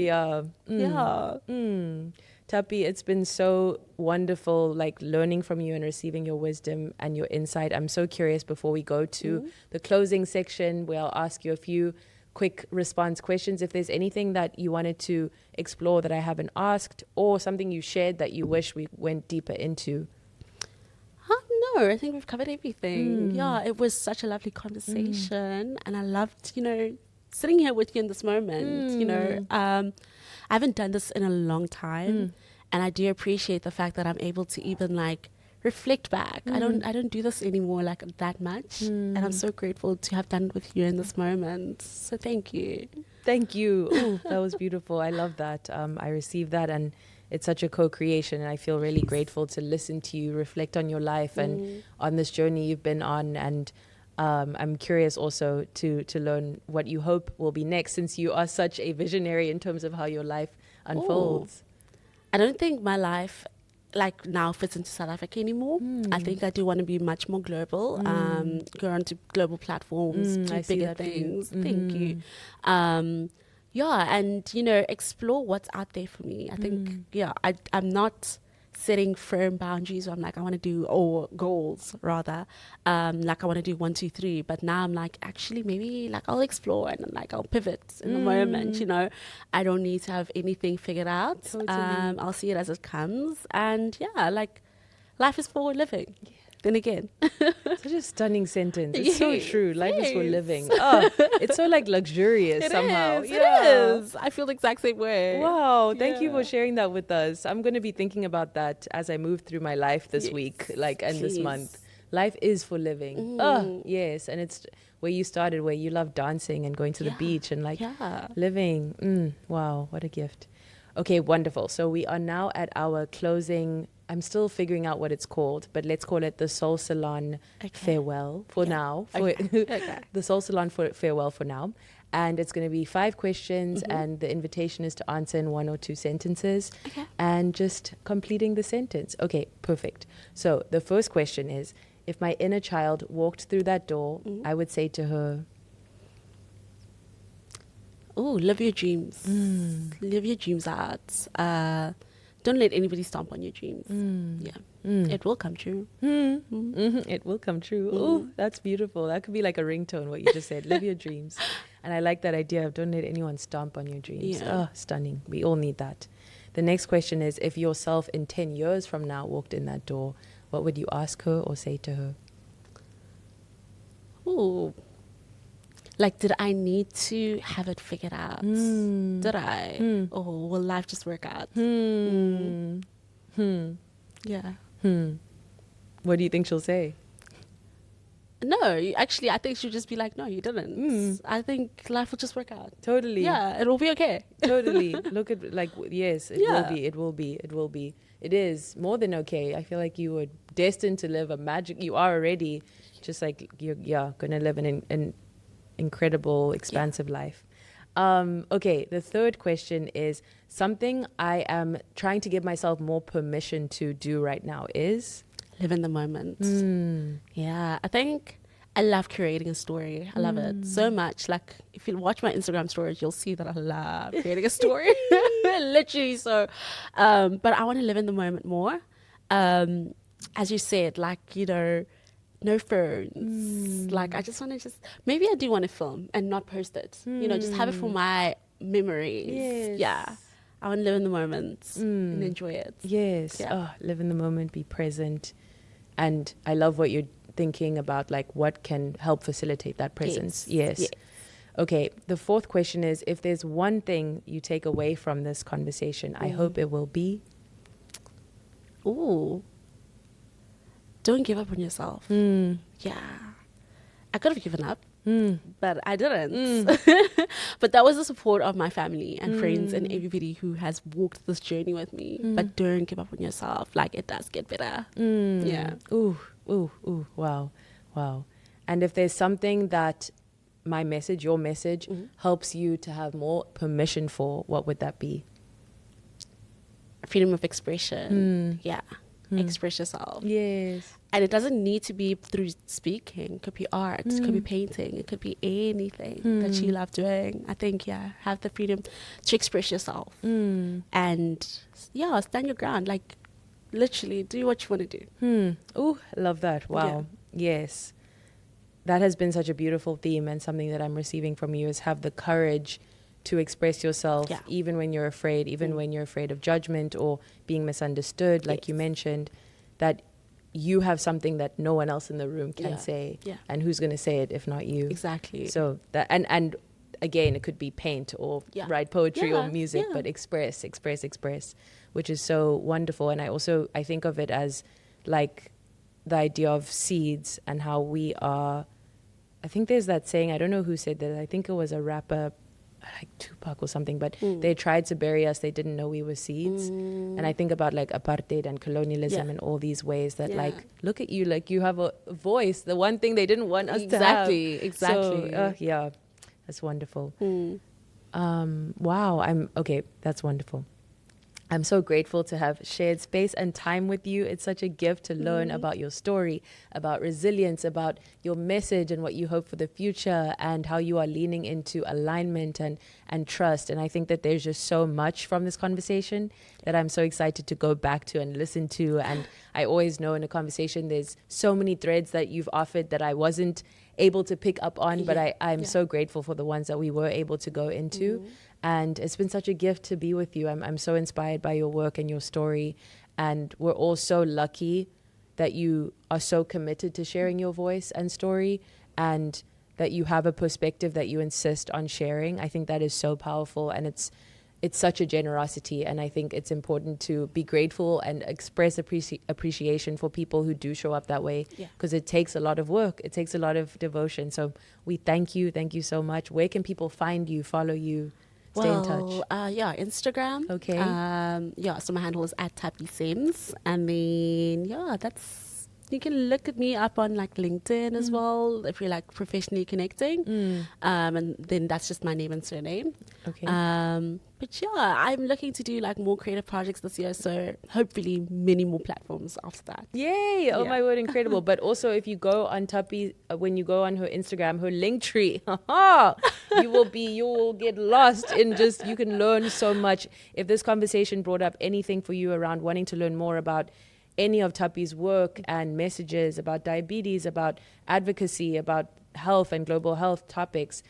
Thapi, it's been so wonderful, like learning from you and receiving your wisdom and your insight. I'm so curious, before we go to the closing section, where I'll ask you a few quick response questions, if there's anything that you wanted to explore that I haven't asked, or something you shared that you wish we went deeper into. No, I think we've covered everything. Yeah, it was such a lovely conversation, and I loved, you know, sitting here with you in this moment. You know, I haven't done this in a long time, and I do appreciate the fact that I'm able to even like reflect back. I don't do this anymore like that much, and I'm so grateful to have done it with you in this moment. So thank you. Thank you. Ooh, that was beautiful. I love that. I received that, and it's such a co-creation, and I feel really grateful to listen to you reflect on your life and on this journey you've been on. And I'm curious also to learn what you hope will be next, since you are such a visionary in terms of how your life unfolds. I don't think my life like now fits into South Africa anymore. I think I do want to be much more global, go onto global platforms, do bigger things. Thank you. And, you know, explore what's out there for me. I think, I'm not setting firm boundaries where I'm like, I want to do, or goals rather, like I want to do 1, 2, 3. But now I'm like, actually, maybe like I'll explore and like I'll pivot in the moment, you know. I don't need to have anything figured out. Totally. I'll see it as it comes. And like life is for living. Yeah. Then again. Such a stunning sentence. It's so true. Life is for living. Oh, it's so like luxurious somehow. It is. I feel the exact same way. Wow. Thank you for sharing that with us. I'm going to be thinking about that as I move through my life this week, and this month. Life is for living. Oh, yes. And it's where you started, where you love dancing and going to the beach and like living. Wow. What a gift. Okay, wonderful. So we are now at our closing. I'm still figuring out what it's called, but let's call it the Soul Salon farewell for now. The Soul Salon farewell for now. And it's going to be 5 questions, and the invitation is to answer in 1 or 2 sentences, and just completing the sentence. Okay, perfect. So the first question is, if my inner child walked through that door, I would say to her, live your dreams. Live your dreams out. Don't let anybody stomp on your dreams. It will come true. It will come true. Oh, that's beautiful. That could be like a ringtone, what you just said. Live your dreams. And I like that idea of don't let anyone stomp on your dreams. Oh, stunning. We all need that. The next question is, if yourself in 10 years from now walked in that door, what would you ask her or say to her? Ooh. Like, did I need to have it figured out? Did I? Or will life just work out? Yeah. What do you think she'll say? No, actually, I think she'll just be like, no, you didn't. I think life will just work out. Totally. Yeah, it'll be okay. Totally. Look at, like, yes, it will be, it will be, it will be. It is more than okay. I feel like you were destined to live a magic, you are already just like, you're going to live an incredible, expansive life. Okay, the third question is something I am trying to give myself more permission to do right now is? Live in the moment. Yeah, I think I love curating a story. I love it so much. Like, if you watch my Instagram stories, you'll see that I love creating a story. Literally so. But I want to live in the moment more. As you said, like, you know, no phones. Like, I just want to maybe I do want to film and not post it. You know, just have it for my memories. Yes. Yeah. I want to live in the moment and enjoy it. Yes. Yeah. Oh, live in the moment, be present. And I love what you're thinking about, like what can help facilitate that presence. Yes. Okay. The fourth question is, if there's one thing you take away from this conversation, I hope it will be. Ooh. Don't give up on yourself. Yeah. I could have given up, but I didn't. But that was the support of my family and friends and everybody who has walked this journey with me. But don't give up on yourself. Like, it does get better. Yeah. Ooh. Wow. And if there's something that my message, your message, helps you to have more permission for, what would that be? Freedom of expression. Yeah. Express yourself. Yes. And it doesn't need to be through speaking. It could be art. It could be painting. It could be anything that you love doing. I think, have the freedom to express yourself. And, stand your ground. Like, literally, do what you want to do. Oh, I love that. Wow. Yes. That has been such a beautiful theme, and something that I'm receiving from you is have the courage to express yourself, even when you're afraid, even when you're afraid of judgment or being misunderstood, like you mentioned, that you have something that no one else in the room can say. And who's going to say it if not you? Exactly. So that, and again, it could be paint or write poetry or music, but express, which is so wonderful. And I think of it as like the idea of seeds and how we are, I think there's that saying, I don't know who said that, I think it was a rapper, like Tupac or something, but they tried to bury us, they didn't know we were seeds. And I think about like apartheid and colonialism and all these ways that like, look at you, like you have a voice, the one thing they didn't want us to have. Exactly. So, that's wonderful. Wow, that's wonderful. I'm so grateful to have shared space and time with you. It's such a gift to learn about your story, about resilience, about your message and what you hope for the future, and how you are leaning into alignment and trust. And I think that there's just so much from this conversation that I'm so excited to go back to and listen to. And I always know in a conversation, there's so many threads that you've offered that I wasn't able to pick up on, but I'm so grateful for the ones that we were able to go into. And it's been such a gift to be with you. I'm so inspired by your work and your story. And we're all so lucky that you are so committed to sharing your voice and story, and that you have a perspective that you insist on sharing. I think that is so powerful, and it's such a generosity. And I think it's important to be grateful and express appreciation for people who do show up that way, because it takes a lot of work. It takes a lot of devotion. So we thank you. Thank you so much. Where can people find you, follow you? Stay in touch. Instagram. Okay. So my handle is @Thapi Sems, and then you can look at me up on like LinkedIn as well if you're like professionally connecting. And then that's just my name and surname. Okay. But I'm looking to do like more creative projects this year, so hopefully many more platforms after that. Yay! Oh my word, incredible. But also, if you go on Thapi, when you go on her Instagram, her link tree, you will get lost in you can learn so much. If this conversation brought up anything for you around wanting to learn more about any of Thapi's work and messages about diabetes, about advocacy, about health and global health topics,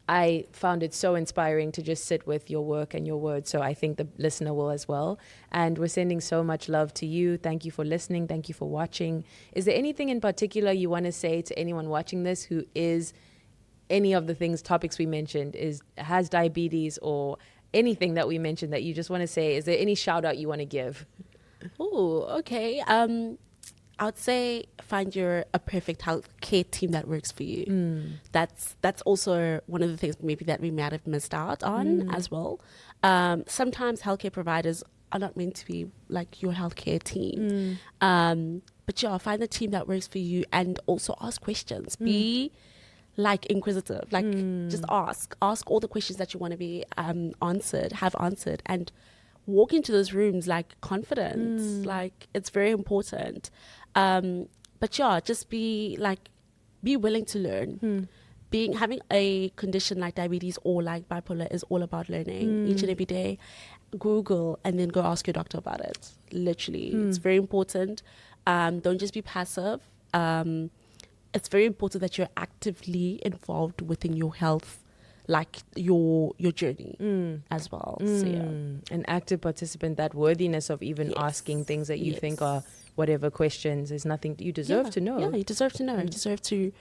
I found it so inspiring to just sit with your work and your words. So I think the listener will as well. And we're sending so much love to you. Thank you for listening. Thank you for watching. Is there anything in particular you want to say to anyone watching this who is any of the topics we mentioned, has diabetes or anything that we mentioned that you just want to say? Is there any shout out you want to give? Oh, okay. I would say find a perfect healthcare team that works for you. That's also one of the things maybe that we might have missed out on as well. Sometimes healthcare providers are not meant to be like your healthcare team. But yeah, find the team that works for you and also ask questions. Be like inquisitive, like just ask all the questions that you want to be have answered, and walk into those rooms like confident. Like it's very important. But yeah, just be willing to learn. Having a condition like diabetes or like bipolar is all about learning each and every day. Google and then go ask your doctor about it. Literally, it's very important. Don't just be passive. It's very important that you're actively involved within your health, like your journey as well. So yeah, an active participant. That worthiness of even asking things that you think are whatever questions is nothing. You deserve to know. Yeah, you deserve to know. You deserve to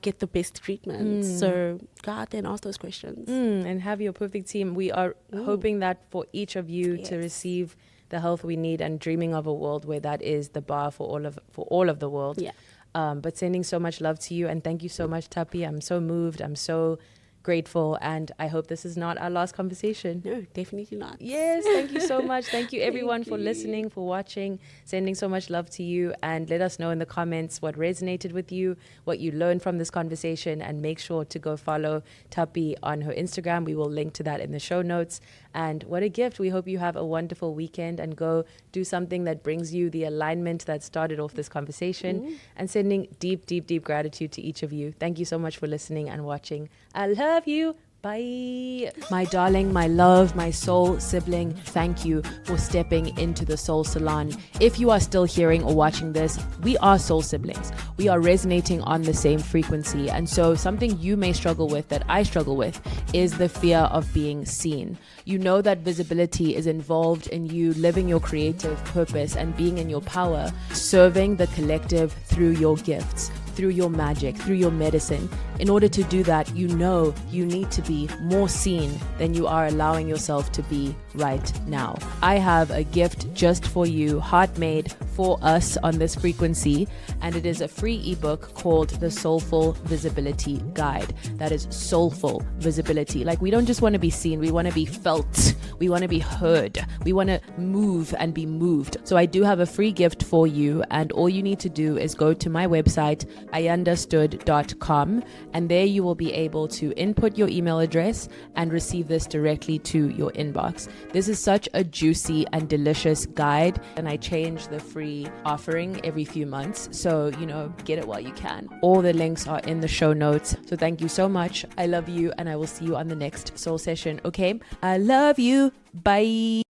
get the best treatment. So go out there and ask those questions. And have your perfect team. We are hoping that for each of you to receive the health we need, and dreaming of a world where that is the bar for all of the world. Yeah. But sending so much love to you, and thank you so much, Thapi. I'm so moved. I'm so grateful, and I hope this is not our last conversation. No, definitely not. Yes, thank you so much. Thank you everyone for listening, for watching, sending so much love to you, and let us know in the comments what resonated with you, what you learned from this conversation, and make sure to go follow Thapi on her Instagram. We will link to that in the show notes. And what a gift. We hope you have a wonderful weekend and go do something that brings you the alignment that started off this conversation, and sending deep, deep, deep gratitude to each of you. Thank you so much for listening and watching. I love you. Bye. My darling, my love, my soul sibling, thank you for stepping into the Soul Salon. If you are still hearing or watching this, we are soul siblings. We are resonating on the same frequency. And so something you may struggle with, that I struggle with, is the fear of being seen. You know that visibility is involved in you living your creative purpose and being in your power, serving the collective through your gifts, through your magic, through your medicine. In order to do that, you know you need to be more seen than you are allowing yourself to be right now. I have a gift just for you, heart-made for us on this frequency, and it is a free ebook called The Soulful Visibility Guide. That is soulful visibility. Like, we don't just want to be seen, we want to be felt, we want to be heard, we want to move and be moved. So I do have a free gift for you, and all you need to do is go to my website, ayandastood.com, and there you will be able to input your email address and receive this directly to your inbox. This is such a juicy and delicious guide, and I change the free offering every few months, so get it while you can. All the links are in the show notes. So thank you so much. I love you, and I will see you on the next soul session. Okay, I love you. Bye.